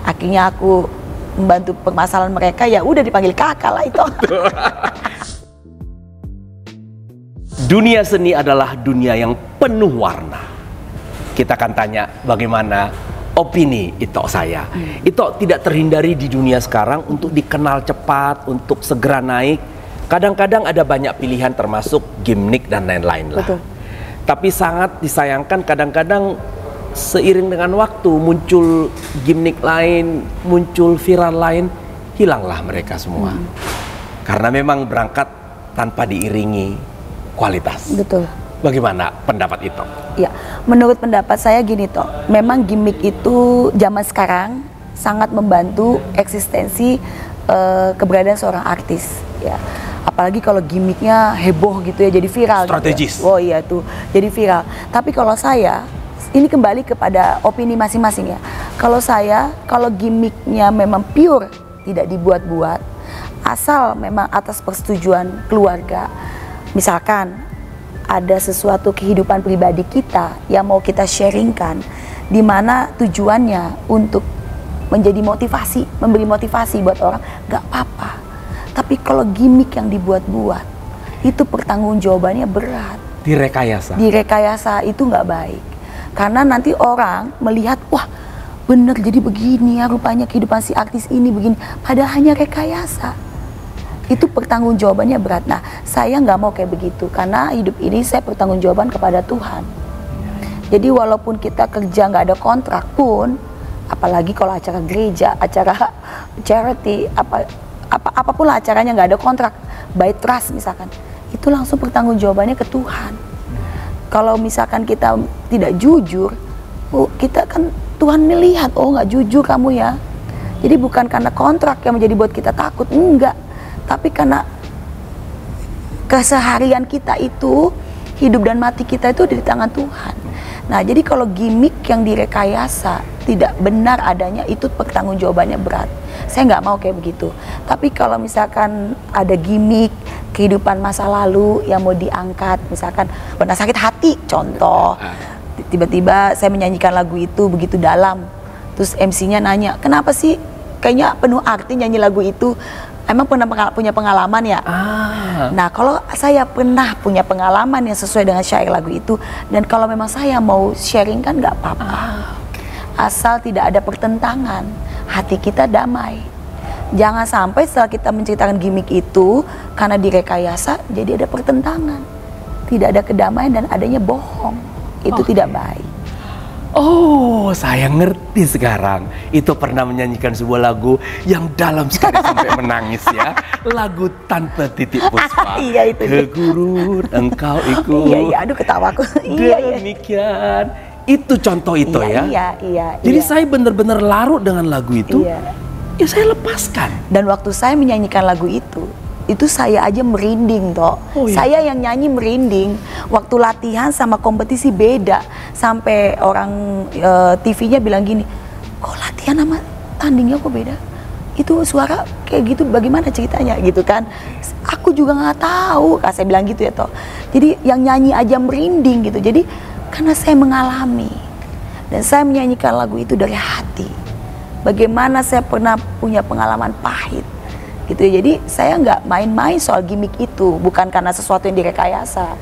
S1: Akhirnya aku membantu permasalahan mereka, ya udah dipanggil kakak lah itu.
S2: Dunia seni adalah dunia yang penuh warna. Kita akan tanya bagaimana opini Ito saya. Ito tidak terhindari di dunia sekarang untuk dikenal cepat, untuk segera naik. Kadang-kadang ada banyak pilihan termasuk gimmick dan lain-lain lah.
S1: Betul.
S2: Tapi sangat disayangkan kadang-kadang seiring dengan waktu muncul gimmick lain, muncul viral lain, hilanglah mereka semua. Karena memang berangkat tanpa diiringi kualitas.
S1: Betul.
S2: Bagaimana pendapat Ito?
S1: Ya, menurut pendapat saya gini toh, memang gimmick itu zaman sekarang sangat membantu eksistensi keberadaan seorang artis. Ya, apalagi kalau gimmicknya heboh gitu ya, jadi viral.
S2: Strategis.
S1: Gitu ya. Oh iya tuh, jadi viral. Tapi kalau saya, ini kembali kepada opini masing-masing ya. Kalau gimmicknya memang pure, tidak dibuat-buat, asal memang atas persetujuan keluarga. Misalkan ada sesuatu kehidupan pribadi kita yang mau kita sharingkan, di mana tujuannya untuk menjadi motivasi, memberi motivasi buat orang, gak apa-apa. Tapi kalau gimmick yang dibuat-buat, itu pertanggungjawabannya berat.
S2: Direkayasa.
S1: Direkayasa itu gak baik. Karena nanti orang melihat, wah bener jadi begini ya rupanya kehidupan si artis ini begini. Padahal hanya rekayasa. Itu pertanggungjawabannya berat. Nah, saya nggak mau kayak begitu. Karena hidup ini saya pertanggungjawaban kepada Tuhan. Jadi walaupun kita kerja nggak ada kontrak pun, apalagi kalau acara gereja, acara charity, apapun lah acaranya nggak ada kontrak, by trust misalkan, itu langsung pertanggungjawabannya ke Tuhan. Kalau misalkan kita tidak jujur, kita kan Tuhan melihat, oh nggak jujur kamu ya. Jadi bukan karena kontrak yang menjadi buat kita takut, enggak. Tapi karena keseharian kita itu, hidup dan mati kita itu di tangan Tuhan. Nah, jadi kalau gimmick yang direkayasa tidak benar adanya, itu pertanggungjawabannya berat. Saya nggak mau kayak begitu. Tapi kalau misalkan ada gimmick kehidupan masa lalu yang mau diangkat, misalkan pernah sakit hati, contoh, tiba-tiba saya menyanyikan lagu itu begitu dalam, terus MC-nya nanya, kenapa sih kayaknya penuh arti nyanyi lagu itu? Emang pernah punya pengalaman ya? Nah, kalau saya pernah punya pengalaman yang sesuai dengan syair lagu itu, dan kalau memang saya mau sharing kan nggak apa-apa. Asal tidak ada pertentangan, hati kita damai. Jangan sampai setelah kita menceritakan gimmick itu, karena direkayasa, jadi ada pertentangan. Tidak ada kedamaian dan adanya bohong. Itu tidak baik.
S2: Oh, saya ngerti sekarang. Itu pernah menyanyikan sebuah lagu yang dalam sekali sampai menangis ya. Lagu Tanpa Titik Puspa.
S1: Iya, itu.
S2: Ke gurun engkau ikut.
S1: Iya, aduh ketawaku.
S2: Demikian. Itu contoh itu ya.
S1: Iya.
S2: Jadi saya benar-benar larut dengan lagu itu.
S1: Iya.
S2: Ya saya lepaskan.
S1: Dan waktu saya menyanyikan lagu itu saya aja merinding toh.
S2: Oh, iya.
S1: Saya yang nyanyi merinding. Waktu latihan sama kompetisi beda. Sampai orang TV-nya bilang gini, kok latihan sama tandingnya kok beda? Itu suara kayak gitu, bagaimana ceritanya gitu kan? Aku juga nggak tahu, saya bilang gitu ya toh. Jadi yang nyanyi aja merinding gitu. Jadi karena saya mengalami dan saya menyanyikan lagu itu dari hati. Bagaimana saya pernah punya pengalaman pahit. Gitu ya. Jadi saya nggak main-main soal gimmick itu, bukan karena sesuatu yang direkayasa.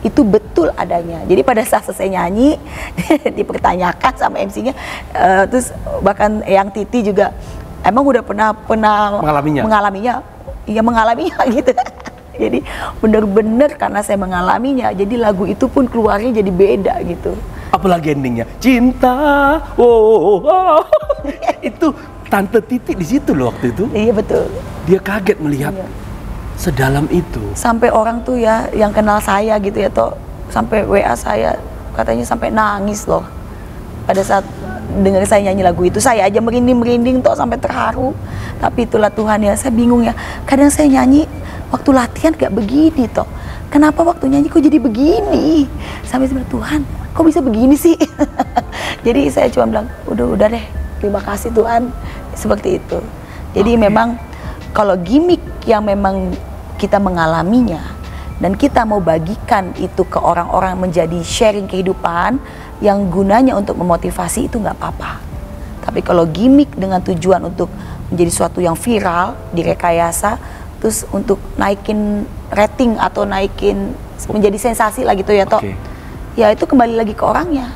S1: Itu betul adanya. Jadi pada saat saya nyanyi dipertanyakan sama MC-nya, terus bahkan yang Titi juga emang udah pernah mengalaminya, iya mengalaminya gitu. Jadi bener-bener karena saya mengalaminya, jadi lagu itu pun keluarnya jadi beda gitu.
S2: Apalagi endingnya, cinta, itu Tante Titi di situ loh waktu itu.
S1: Iya betul.
S2: Dia kaget melihat sedalam itu.
S1: Sampai orang tuh ya yang kenal saya gitu ya toh, sampai WA saya katanya sampai nangis loh. Pada saat dengar saya nyanyi lagu itu, saya aja merinding toh sampai terharu. Tapi itulah Tuhan ya, saya bingung ya. Kadang saya nyanyi waktu latihan gak begini toh. Kenapa waktu nyanyi kok jadi begini? Sampai sebenarnya Tuhan, kok bisa begini sih? Jadi saya cuma bilang, udah deh, terima kasih Tuhan. Seperti itu. Jadi memang kalau gimmick yang memang kita mengalaminya dan kita mau bagikan itu ke orang-orang menjadi sharing kehidupan yang gunanya untuk memotivasi, itu nggak apa-apa. Tapi kalau gimmick dengan tujuan untuk menjadi suatu yang viral, direkayasa, terus untuk naikin rating atau naikin menjadi sensasi lah gitu ya toh, ya itu kembali lagi ke orangnya,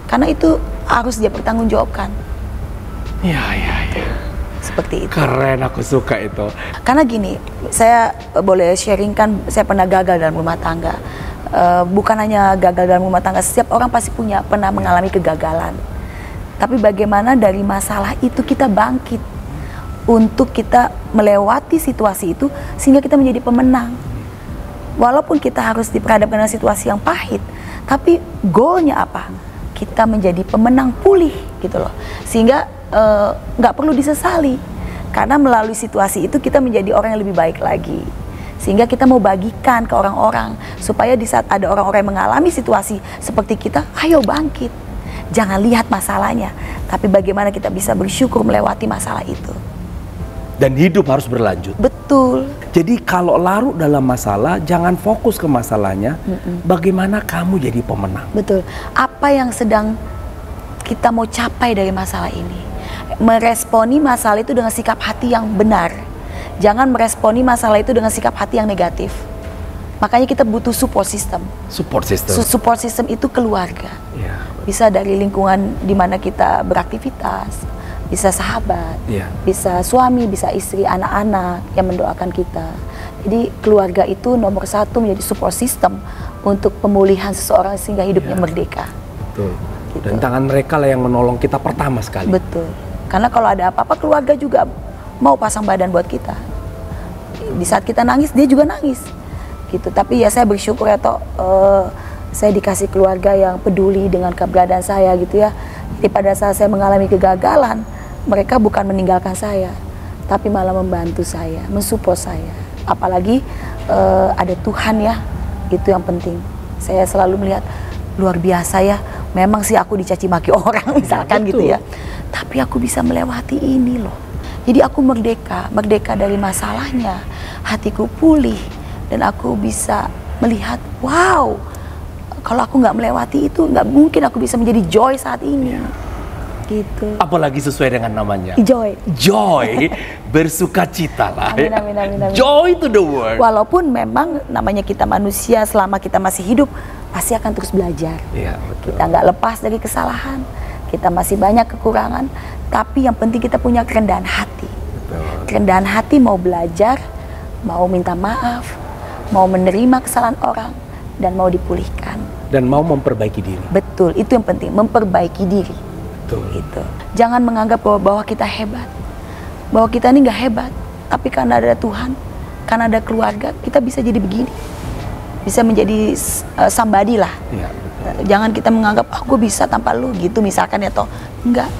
S1: karena itu harus dia pertanggungjawabkan.
S2: Iya.
S1: Seperti itu.
S2: Keren, aku suka itu.
S1: Karena gini, saya boleh sharingkan, saya pernah gagal dalam rumah tangga. Bukan hanya gagal dalam rumah tangga, setiap orang pasti pernah mengalami kegagalan. Tapi bagaimana dari masalah itu kita bangkit untuk kita melewati situasi itu sehingga kita menjadi pemenang. Walaupun kita harus diperhadapkan dengan situasi yang pahit, tapi goalnya apa? Kita menjadi pemenang pulih gitu loh. Sehingga nggak perlu disesali, karena melalui situasi itu kita menjadi orang yang lebih baik lagi, sehingga kita mau bagikan ke orang-orang supaya di saat ada orang-orang yang mengalami situasi seperti kita, ayo bangkit, jangan lihat masalahnya, tapi bagaimana kita bisa bersyukur melewati masalah itu.
S2: Dan hidup harus berlanjut.
S1: Betul.
S2: Jadi kalau larut dalam masalah, jangan fokus ke masalahnya, bagaimana kamu jadi pemenang.
S1: Betul. Apa yang sedang kita mau capai dari masalah ini? Meresponi masalah itu dengan sikap hati yang benar. Jangan meresponi masalah itu dengan sikap hati yang negatif. Makanya kita butuh support system. Support system itu keluarga.
S2: Ya.
S1: Bisa dari lingkungan di mana kita beraktivitas, bisa sahabat, bisa suami, bisa istri, anak-anak yang mendoakan kita. Jadi keluarga itu nomor satu menjadi support system untuk pemulihan seseorang sehingga hidupnya merdeka.
S2: Betul. Gitu. Dan tangan mereka lah yang menolong kita pertama sekali.
S1: Betul. Karena kalau ada apa-apa, keluarga juga mau pasang badan buat kita. Di saat kita nangis, dia juga nangis. Gitu. Tapi ya saya bersyukur ya toh, saya dikasih keluarga yang peduli dengan keberadaan saya gitu ya. Jadi pada saat saya mengalami kegagalan, mereka bukan meninggalkan saya, tapi malah membantu saya, mensupport saya. Apalagi ada Tuhan ya, itu yang penting. Saya selalu melihat luar biasa ya. Memang sih aku dicaci maki orang misalkan gitu ya, tapi aku bisa melewati ini loh. Jadi aku merdeka dari masalahnya, hatiku pulih, dan aku bisa melihat, wow, kalau aku nggak melewati itu, nggak mungkin aku bisa menjadi joy saat ini. Gitu.
S2: Apalagi sesuai dengan namanya.
S1: Joy.
S2: Joy, bersukacita lah.
S1: Amin, amin, amin, amin.
S2: Joy to the world.
S1: Walaupun memang namanya kita manusia, selama kita masih hidup, pasti akan terus belajar.
S2: Iya, betul.
S1: Kita nggak lepas dari kesalahan, kita masih banyak kekurangan, tapi yang penting kita punya kerendahan hati.
S2: Betul.
S1: Kerendahan hati mau belajar, mau minta maaf, mau menerima kesalahan orang, dan mau dipulihkan.
S2: Dan mau memperbaiki diri.
S1: Betul, itu yang penting, memperbaiki diri.
S2: Betul.
S1: Gitu. Jangan menganggap bahwa kita hebat, bahwa kita ini nggak hebat, tapi karena ada Tuhan, karena ada keluarga, kita bisa jadi begini, bisa menjadi somebody lah.
S2: Iya, betul.
S1: Jangan kita menganggap, gue bisa tanpa lu gitu misalkan ya, toh enggak.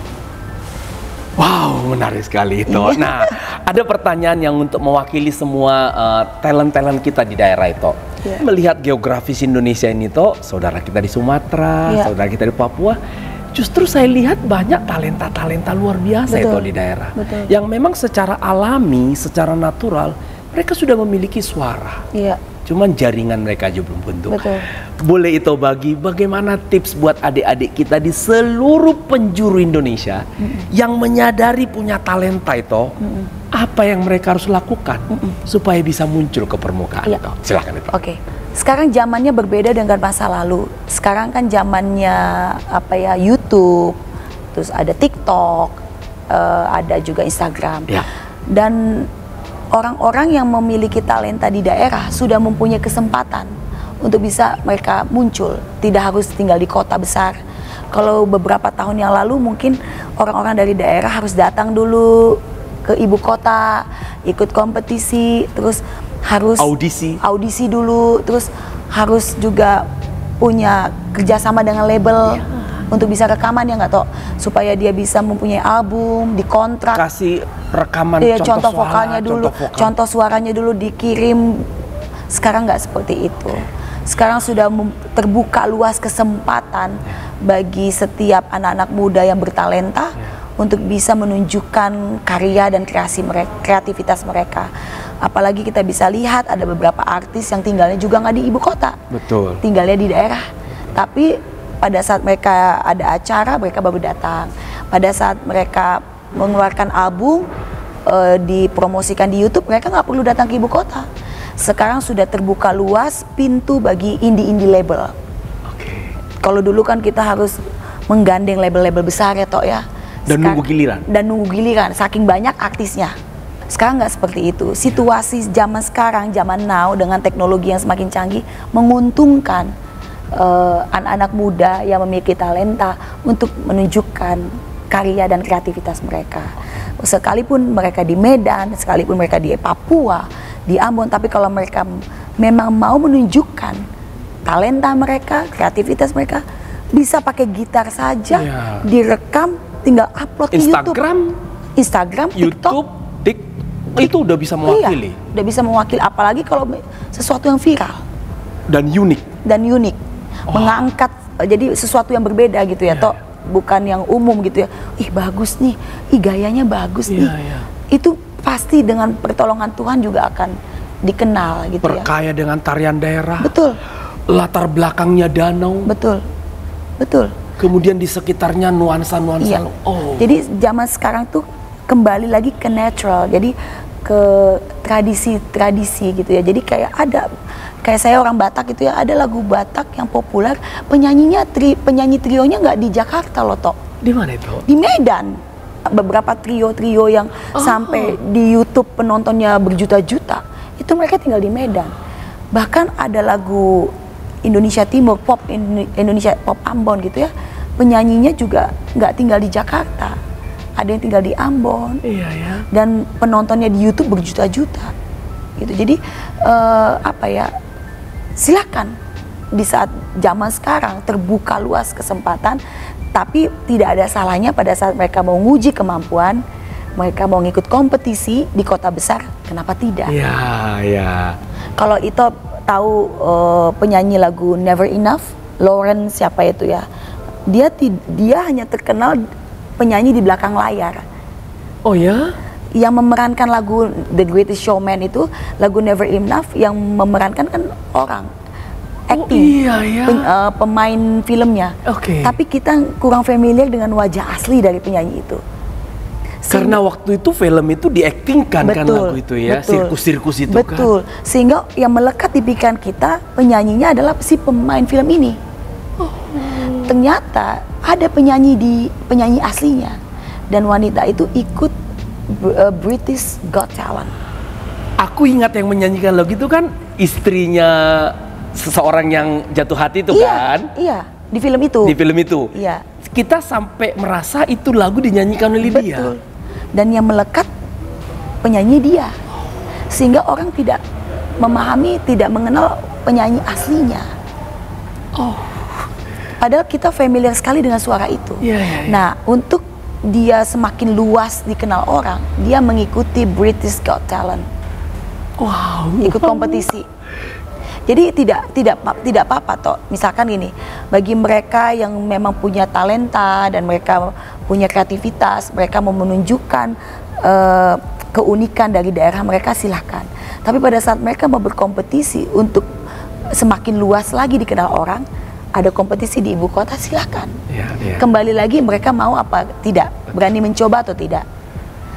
S2: Wow, menarik sekali itu.
S1: Iya.
S2: Nah, ada pertanyaan yang untuk mewakili semua talent-talent kita di daerah itu.
S1: Iya.
S2: Melihat geografis Indonesia ini toh, saudara kita di Sumatera,
S1: Iya.
S2: saudara kita di Papua, justru saya lihat banyak talenta-talenta luar biasa
S1: Betul.
S2: itu di daerah.
S1: Betul.
S2: Yang memang secara alami, secara natural, mereka sudah memiliki suara.
S1: Iya.
S2: Cuman jaringan mereka aja belum bentuk.
S1: Betul.
S2: Boleh itu bagaimana tips buat adik-adik kita di seluruh penjuru Indonesia yang menyadari punya talenta itu, apa yang mereka harus lakukan supaya bisa muncul ke permukaan
S1: Iya.
S2: itu. Silakan itu.
S1: Oke. Sekarang zamannya berbeda dengan masa lalu. Sekarang kan zamannya YouTube, terus ada TikTok, ada juga Instagram.
S2: Ya.
S1: Dan orang-orang yang memiliki talenta di daerah sudah mempunyai kesempatan untuk bisa mereka muncul, tidak harus tinggal di kota besar. Kalau beberapa tahun yang lalu mungkin orang-orang dari daerah harus datang dulu ke ibu kota, ikut kompetisi, terus harus audisi dulu, terus harus juga punya kerjasama dengan label untuk bisa rekaman ya nggak toh, supaya dia bisa mempunyai album, dikontrak.
S2: Kasih rekaman
S1: Contoh vokalnya dulu, contoh suaranya dulu dikirim. Sekarang nggak seperti itu. Sekarang sudah terbuka luas kesempatan bagi setiap anak-anak muda yang bertalenta untuk bisa menunjukkan karya dan kreativitas mereka. Apalagi kita bisa lihat ada beberapa artis yang tinggalnya juga nggak di ibu kota.
S2: Betul.
S1: Tinggalnya di daerah. Tapi pada saat mereka ada acara, mereka baru datang. Pada saat mereka mengeluarkan album, dipromosikan di YouTube, mereka nggak perlu datang ke ibu kota. Sekarang sudah terbuka luas pintu bagi indie-indie label. Kalau dulu kan kita harus menggandeng label-label besar ya toh ya.
S2: Dan nunggu giliran.
S1: Dan nunggu giliran, saking banyak artisnya. Sekarang nggak seperti itu. Situasi zaman sekarang, zaman now dengan teknologi yang semakin canggih, menguntungkan anak-anak muda yang memiliki talenta untuk menunjukkan karya dan kreativitas mereka. Sekalipun mereka di Medan, sekalipun mereka di Papua, di Ambon, tapi kalau mereka memang mau menunjukkan talenta mereka, kreativitas mereka, bisa pakai gitar saja, direkam, tinggal upload ke Instagram, TikTok,
S2: itu udah bisa mewakili.
S1: Iya, udah bisa mewakili, apalagi kalau sesuatu yang viral
S2: dan unik.
S1: Mengangkat jadi sesuatu yang berbeda gitu ya, toh bukan yang umum gitu ya. Ih bagus nih, ih gayanya bagus nih. Itu pasti dengan pertolongan Tuhan juga akan dikenal gitu.
S2: Perkaya dengan tarian daerah.
S1: Betul.
S2: Latar belakangnya danau.
S1: Betul.
S2: Kemudian di sekitarnya nuansa-nuansa.
S1: Jadi zaman sekarang tuh kembali lagi ke natural. Jadi ke tradisi gitu ya. Jadi kayak saya orang Batak gitu ya, ada lagu Batak yang populer, penyanyi trionya nggak di Jakarta loh toh.
S2: Di mana itu?
S1: Di Medan. Beberapa trio yang sampai di YouTube penontonnya berjuta-juta, itu mereka tinggal di Medan. Bahkan ada lagu Indonesia Timur, Indonesia pop Ambon gitu ya, penyanyinya juga nggak tinggal di Jakarta, ada yang tinggal di Ambon. Dan penontonnya di YouTube berjuta-juta gitu. Jadi silakan di saat zaman sekarang terbuka luas kesempatan, tapi tidak ada salahnya pada saat mereka mau nguji kemampuan, mereka mau ngikut kompetisi di kota besar, kenapa tidak?
S2: Ya.
S1: Kalau itu tahu penyanyi lagu Never Enough, Lauren siapa itu ya? Dia hanya terkenal penyanyi di belakang layar.
S2: Oh ya?
S1: Yang memerankan lagu The Greatest Showman itu, lagu Never Enough, yang memerankan kan orang acting, pemain filmnya. Tapi kita kurang familiar dengan wajah asli dari penyanyi itu.
S2: Karena waktu itu film itu diaktingkan kan lagu itu ya, sirkus-sirkus itu kan.
S1: Betul. Sehingga yang melekat di pikiran kita penyanyinya adalah si pemain film ini. Ternyata ada penyanyi aslinya, dan wanita itu ikut British Got Talent.
S2: Aku ingat yang menyanyikan lagu itu kan istrinya seseorang yang jatuh hati itu kan?
S1: Iya, di film itu.
S2: Di film itu.
S1: Iya.
S2: Kita sampai merasa itu lagu dinyanyikan oleh dia.
S1: Betul. Dan yang melekat penyanyi dia. Sehingga orang tidak memahami, tidak mengenal penyanyi aslinya. Padahal kita familiar sekali dengan suara itu. Nah, untuk dia semakin luas dikenal orang, dia mengikuti British Got Talent. Ikut kompetisi. Jadi tidak apa-apa toh. Misalkan gini, bagi mereka yang memang punya talenta dan mereka punya kreativitas, mereka mau menunjukkan keunikan dari daerah mereka, silahkan. Tapi pada saat mereka mau berkompetisi untuk semakin luas lagi dikenal orang, ada kompetisi di ibu kota, silahkan. Kembali lagi mereka mau apa tidak, berani mencoba atau tidak.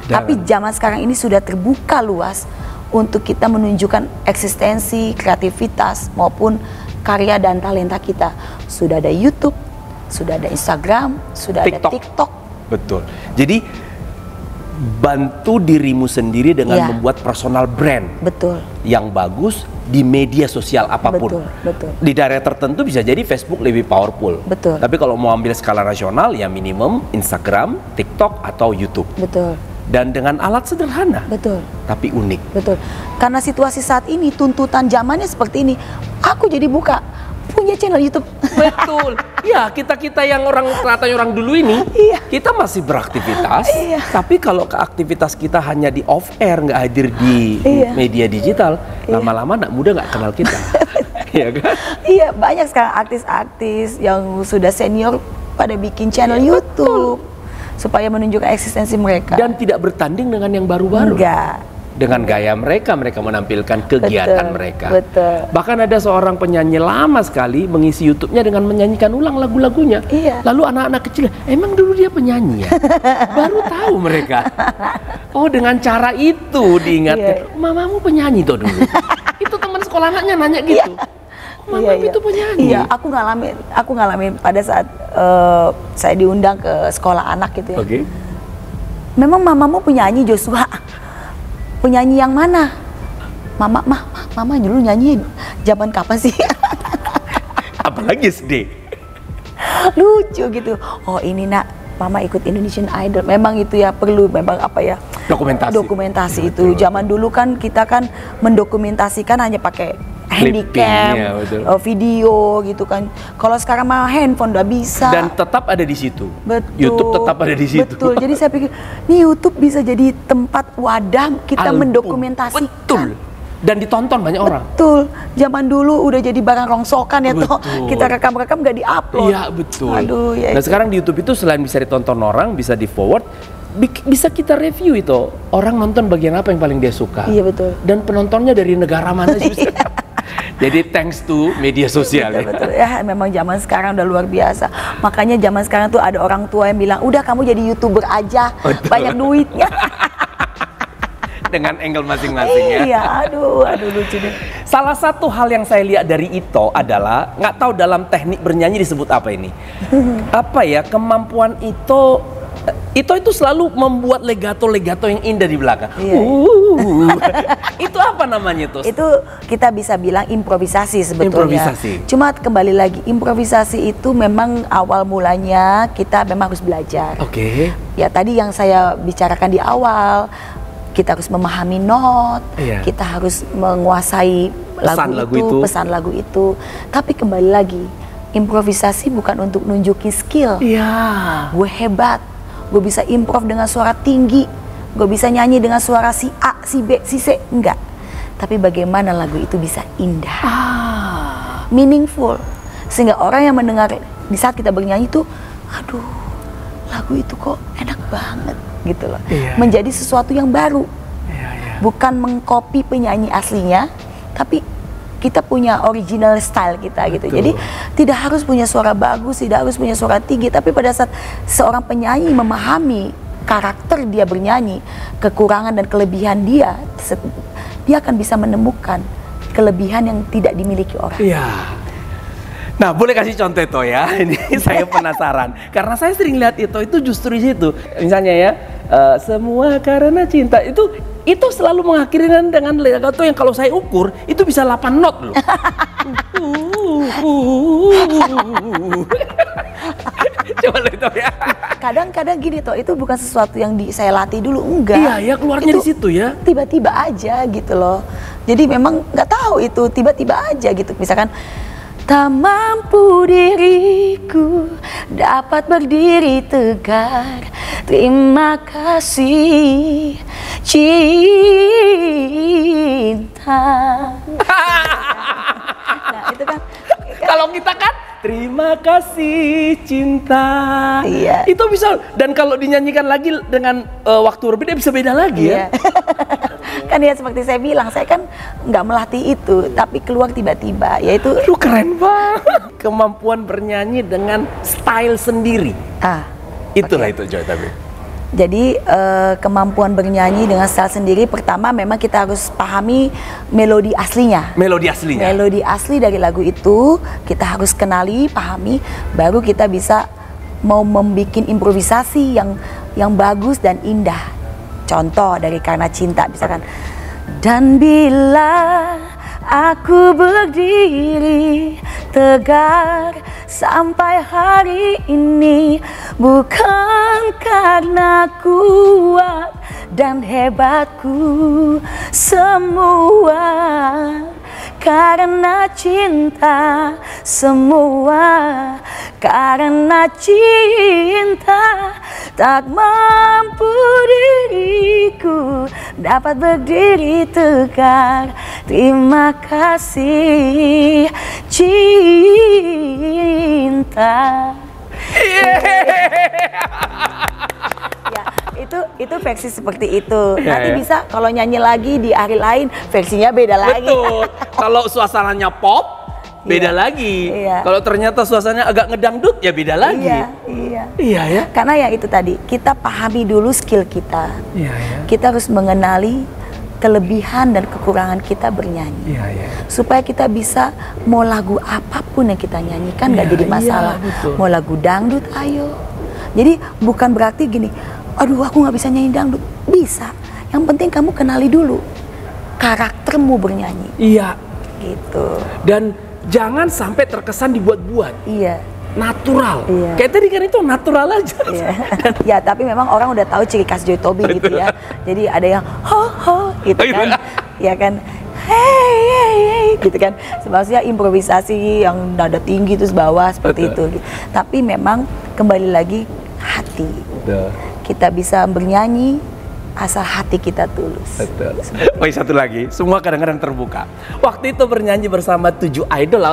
S1: Tapi zaman sekarang ini sudah terbuka luas untuk kita menunjukkan eksistensi, kreativitas maupun karya dan talenta kita. Sudah ada YouTube, sudah ada Instagram, sudah ada TikTok.
S2: Betul. Jadi bantu dirimu sendiri dengan membuat personal brand.
S1: Betul.
S2: Yang bagus di media sosial apapun.
S1: Betul.
S2: Di daerah tertentu bisa jadi Facebook lebih powerful.
S1: Betul.
S2: Tapi kalau mau ambil skala nasional ya minimum Instagram, TikTok atau YouTube.
S1: Betul.
S2: Dan dengan alat sederhana.
S1: Betul.
S2: Tapi unik.
S1: Betul. Karena situasi saat ini, tuntutan zamannya seperti ini. Aku jadi punya channel YouTube.
S2: Betul. Ya, kita yang katanya orang dulu ini, kita masih beraktivitas. Tapi kalau aktivitas kita hanya di off air, nggak hadir di media digital, lama-lama anak muda nggak kenal kita. Iya kan? Iya,
S1: banyak sekarang artis-artis yang sudah senior pada bikin channel YouTube. Supaya menunjukkan eksistensi mereka.
S2: Dan tidak bertanding dengan yang baru-baru.
S1: Enggak.
S2: Dengan gaya mereka menampilkan kegiatan mereka.
S1: Betul.
S2: Bahkan ada seorang penyanyi lama sekali mengisi YouTube-nya dengan menyanyikan ulang lagu-lagunya. Lalu anak-anak kecil, emang dulu dia penyanyi ya? Baru tahu mereka. Oh, dengan cara itu diingatkan, mamamu penyanyi tuh dulu. Itu teman sekolah anaknya nanya gitu. Mama itu penyanyi.
S1: Iya, aku ngalamin pada saat saya diundang ke sekolah anak gitu ya. Memang mamamu penyanyi, Joshua? Penyanyi yang mana? Mama dulu nyanyi zaman kapan sih?
S2: Apalagi SD.
S1: Lucu gitu. Oh, ini nak, mama ikut Indonesian Idol. Memang itu ya perlu, memang apa ya? Dokumentasi itu. Zaman dulu kan kita kan mendokumentasikan hanya pakai handycam, video gitu kan. Kalau sekarang mah handphone udah bisa.
S2: Dan tetap ada di situ.
S1: Betul.
S2: YouTube tetap ada di situ.
S1: Betul. Jadi saya pikir, nih YouTube bisa jadi tempat wadah kita mendokumentasikan.
S2: Betul. Dan ditonton banyak orang.
S1: Betul. Zaman dulu udah jadi barang rongsokan ya toh. Kita rekam-rekam nggak diupload.
S2: Iya betul.
S1: Aduh, ya.
S2: Nah sekarang di YouTube itu selain bisa ditonton orang, bisa di forward, bisa kita review itu orang nonton bagian apa yang paling dia suka.
S1: Iya betul.
S2: Dan penontonnya dari negara mana juga. Jadi thanks to media sosial.
S1: Betul. Ya memang zaman sekarang udah luar biasa. Makanya zaman sekarang tuh ada orang tua yang bilang, udah kamu jadi YouTuber aja, banyak duitnya.
S2: Dengan angle masing-masing ya.
S1: Iya, aduh lucu deh.
S2: Salah satu hal yang saya lihat dari Ito adalah, nggak tahu dalam teknik bernyanyi disebut apa ini. Apa ya, kemampuan Ito itu selalu membuat legato yang indah di belakang. Itu apa namanya itu?
S1: Itu kita bisa bilang improvisasi sebetulnya.
S2: Improvisasi.
S1: Cuma kembali lagi, improvisasi itu memang awal mulanya kita memang harus belajar. Ya tadi yang saya bicarakan di awal, kita harus memahami not, kita harus menguasai pesan lagu itu. Tapi kembali lagi, improvisasi bukan untuk nunjukin skill.
S2: Iya.
S1: Gue hebat, gue bisa improv dengan suara tinggi, gue bisa nyanyi dengan suara si A, si B, si C. Enggak. Tapi bagaimana lagu itu bisa indah, meaningful, sehingga orang yang mendengar di saat kita bernyanyi tuh, aduh, lagu itu kok enak banget gitu loh.
S2: Iya.
S1: Menjadi sesuatu yang baru. Bukan mengcopy penyanyi aslinya, tapi kita punya original style kita gitu.
S2: Betul.
S1: Jadi tidak harus punya suara bagus, tidak harus punya suara tinggi, tapi pada saat seorang penyanyi memahami karakter dia bernyanyi, kekurangan dan kelebihan dia akan bisa menemukan kelebihan yang tidak dimiliki orang.
S2: Iya. Nah, boleh kasih contoh itu ya? Ini saya penasaran. Karena saya sering lihat itu justru di situ. Misalnya ya, semua karena cinta itu selalu mengakhiri dengan legato yang kalau saya ukur itu bisa 8 not loh. Coba lihat itu ya.
S1: Kadang-kadang gini toh, itu bukan sesuatu yang saya latih dulu, enggak.
S2: Iya ya, keluarnya di situ ya.
S1: Tiba-tiba aja gitu loh. Jadi memang nggak tahu itu, tiba-tiba aja gitu. Misalkan, tak mampu diriku dapat berdiri tegar, terima kasih cinta. Nah itu kan
S2: kalau kita kan terima kasih cinta.
S1: Iya.
S2: Itu bisa, dan kalau dinyanyikan lagi dengan waktu berbeda bisa beda lagi ya.
S1: Kan ya seperti saya bilang, saya kan nggak melatih itu, tapi keluar tiba-tiba, yaitu.
S2: Aduh, keren banget. Kemampuan bernyanyi dengan style sendiri. Itulah itu Joy tapi.
S1: Jadi kemampuan bernyanyi dengan style sendiri, pertama memang kita harus pahami melodi aslinya.
S2: Melodi aslinya.
S1: Melodi asli dari lagu itu kita harus kenali, pahami, baru kita bisa mau membuat improvisasi yang bagus dan indah. Contoh dari Karena Cinta misalkan. Dan bila aku berdiri tegar sampai hari ini, bukan karena kuat dan hebatku, semua karena cinta, semua karena cinta. Tak mampu diriku dapat berdiri tegar, terima kasih cinta. Ya, itu versi seperti itu. Nanti bisa kalau nyanyi lagi di hari lain versinya beda lagi.
S2: Betul. Kalau suasananya pop beda lagi. Kalau ternyata suasananya agak ngedangdut ya beda lagi. Iya ya.
S1: Karena ya itu tadi, kita pahami dulu skill kita. Kita harus mengenali kelebihan dan kekurangan kita bernyanyi. Supaya kita bisa mau lagu apapun yang kita nyanyikan nggak jadi masalah. Mau lagu dangdut, ayo. Jadi bukan berarti gini, aduh aku nggak bisa nyanyi dangdut. Bisa. Yang penting kamu kenali dulu karaktermu bernyanyi.
S2: Iya.
S1: Gitu.
S2: Dan jangan sampai terkesan dibuat-buat.
S1: Iya.
S2: Natural. Kayak tadi kan itu natural aja.
S1: Ya, tapi memang orang udah tahu ciri khas Joy Toby gitu ya. Jadi ada yang ho ho gitu kan. Ya kan. Hey, hey, hey, gitu kan. Maksudnya improvisasi yang nada tinggi terus bawah seperti itu. Tapi memang kembali lagi hati. Kita bisa bernyanyi asal hati kita tulus.
S2: Oh, satu lagi, semua kadang-kadang terbuka. Waktu itu bernyanyi bersama 7 idol,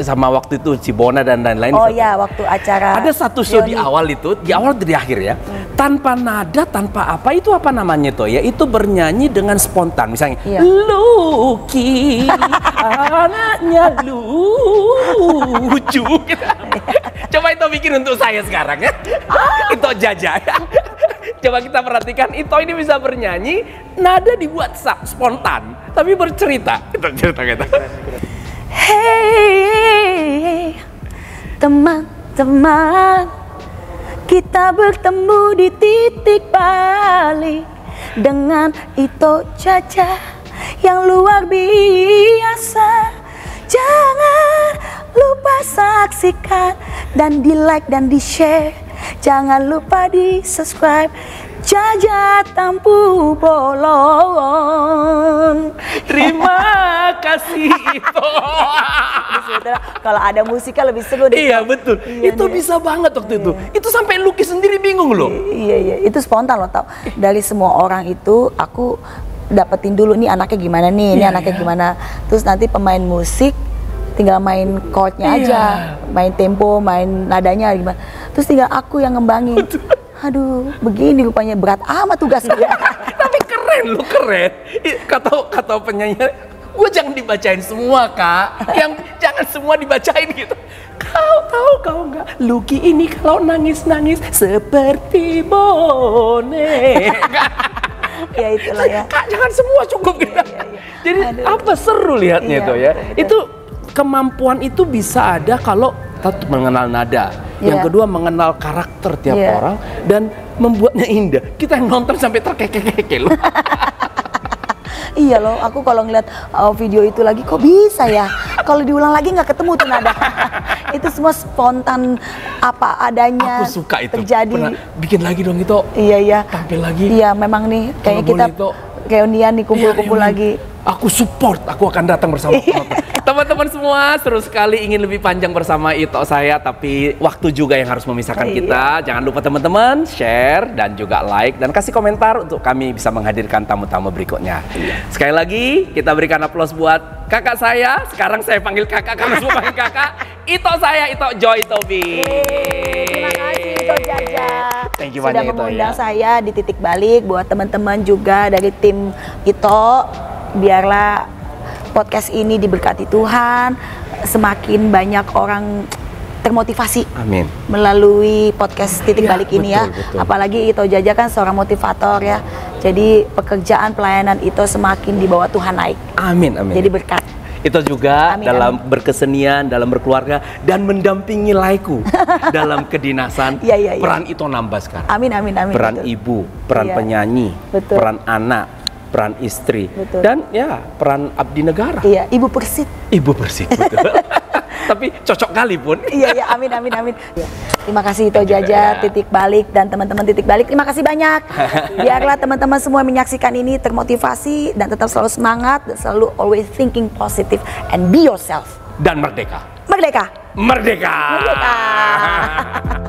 S2: sama waktu itu si Bona dan lain-lain.
S1: Oh ya, waktu acara.
S2: Ada satu show di awal itu, di awal atau di akhir ya, tanpa nada, tanpa apa, itu apa namanya tuh ya? Itu bernyanyi dengan spontan, misalnya, Lucky, anaknya lucu. Coba itu bikin untuk saya sekarang ya. Itu Jaja. Coba kita perhatikan, Ito ini bisa bernyanyi, nada dibuat spontan, tapi bercerita. Kita cerita kita.
S1: Hey, teman-teman, kita bertemu di titik balik dengan Ito Jaja yang luar biasa. Jangan lupa saksikan dan di like dan di share. Jangan lupa di subscribe Jaja tampu bolon.
S2: Terima kasih Ito.
S1: Kalau ada musiknya lebih seru deh.
S2: Iya betul,
S1: Iya,
S2: itu
S1: deh.
S2: bisa banget waktu itu. Itu sampai lukis sendiri bingung loh.
S1: Iya, itu spontan loh tau. Dari semua orang itu aku dapetin dulu nih anaknya gimana nih, ini
S2: Iya,
S1: anaknya
S2: iya.
S1: gimana. Terus nanti pemain musik tinggal main chordnya
S2: Iya.
S1: aja, main tempo, main nadanya gimana. Terus tinggal aku yang ngembangin. Aduh, begini rupanya berat amat tugasnya.
S2: Tapi keren loh, keren. Kata penyanyi, gue jangan dibacain semua kak, yang jangan semua dibacain gitu. Kau tahu kau nggak, Lucky ini kalau nangis-nangis seperti bonek.
S1: Ya itulah ya.
S2: Kak jangan semua cukup gitu.
S1: Iya.
S2: Jadi
S1: Aduh.
S2: apa seru lihatnya
S1: Iya,
S2: itu ya.
S1: betul.
S2: Itu kemampuan itu bisa ada kalau satu mengenal nada, yang
S1: Iya.
S2: kedua mengenal karakter tiap
S1: Iya.
S2: orang dan membuatnya indah. Kita yang nonton sampai terkekeh-kekeh loh.
S1: Iya loh, aku kalau ngeliat video itu lagi kok bisa ya? Kalau diulang lagi nggak ketemu tuh nada. Itu semua spontan apa adanya.
S2: Aku suka itu.
S1: Terjadi.
S2: Pernah bikin lagi dong itu.
S1: Iya.
S2: Tampil lagi.
S1: Iya, memang nih kayaknya
S2: Kalau
S1: kita
S2: boleh itu.
S1: reunian nih kumpul-kumpul
S2: Iya,
S1: lagi.
S2: Aku support, aku akan datang bersama penonton. Teman-teman semua, seru sekali ingin lebih panjang bersama Ito saya, tapi waktu juga yang harus memisahkan
S1: Iya.
S2: kita. Jangan lupa teman-teman share dan juga like dan kasih komentar untuk kami bisa menghadirkan tamu-tamu berikutnya. Sekali lagi kita berikan aplaus buat kakak saya. Sekarang saya panggil kakak karena semua panggil kakak. Ito saya, Ito Joy Tobi.
S1: Terima kasih Ito Jaja.
S2: Thank you
S1: Sudah
S2: banyak, Ito,
S1: mengundang
S2: ya.
S1: saya di Titik Balik, buat teman-teman juga dari tim Ito. Biarlah podcast ini diberkati Tuhan, semakin banyak orang termotivasi
S2: Amin.
S1: melalui podcast Titik
S2: Iya,
S1: Balik ini ya.
S2: betul, betul.
S1: Apalagi Ito Jaja kan seorang motivator ya. Jadi pekerjaan pelayanan Ito semakin dibawa Tuhan naik.
S2: Amin, amin.
S1: Jadi berkat.
S2: Itu juga
S1: Amin,
S2: dalam berkesenian, dalam berkeluarga, dan mendampingi laiku dalam kedinasan.
S1: Iya.
S2: Peran itu nambah sekarang.
S1: Amin.
S2: Peran
S1: betul.
S2: ibu, peran
S1: Iya.
S2: penyanyi,
S1: Betul.
S2: peran anak, peran istri,
S1: Betul.
S2: dan ya peran abdi negara.
S1: Iya, Ibu Persit.
S2: Ibu bersih, betul. Tapi cocok kali pun.
S1: Iya, amin. Ya. Terima kasih Ito Jaja,
S2: ya.
S1: Titik Balik, dan teman-teman Titik Balik. Terima kasih banyak. Biarlah teman-teman semua menyaksikan ini termotivasi dan tetap selalu semangat, dan selalu always thinking positive and be yourself.
S2: Dan merdeka.
S1: Merdeka.
S2: Merdeka.
S1: Merdeka.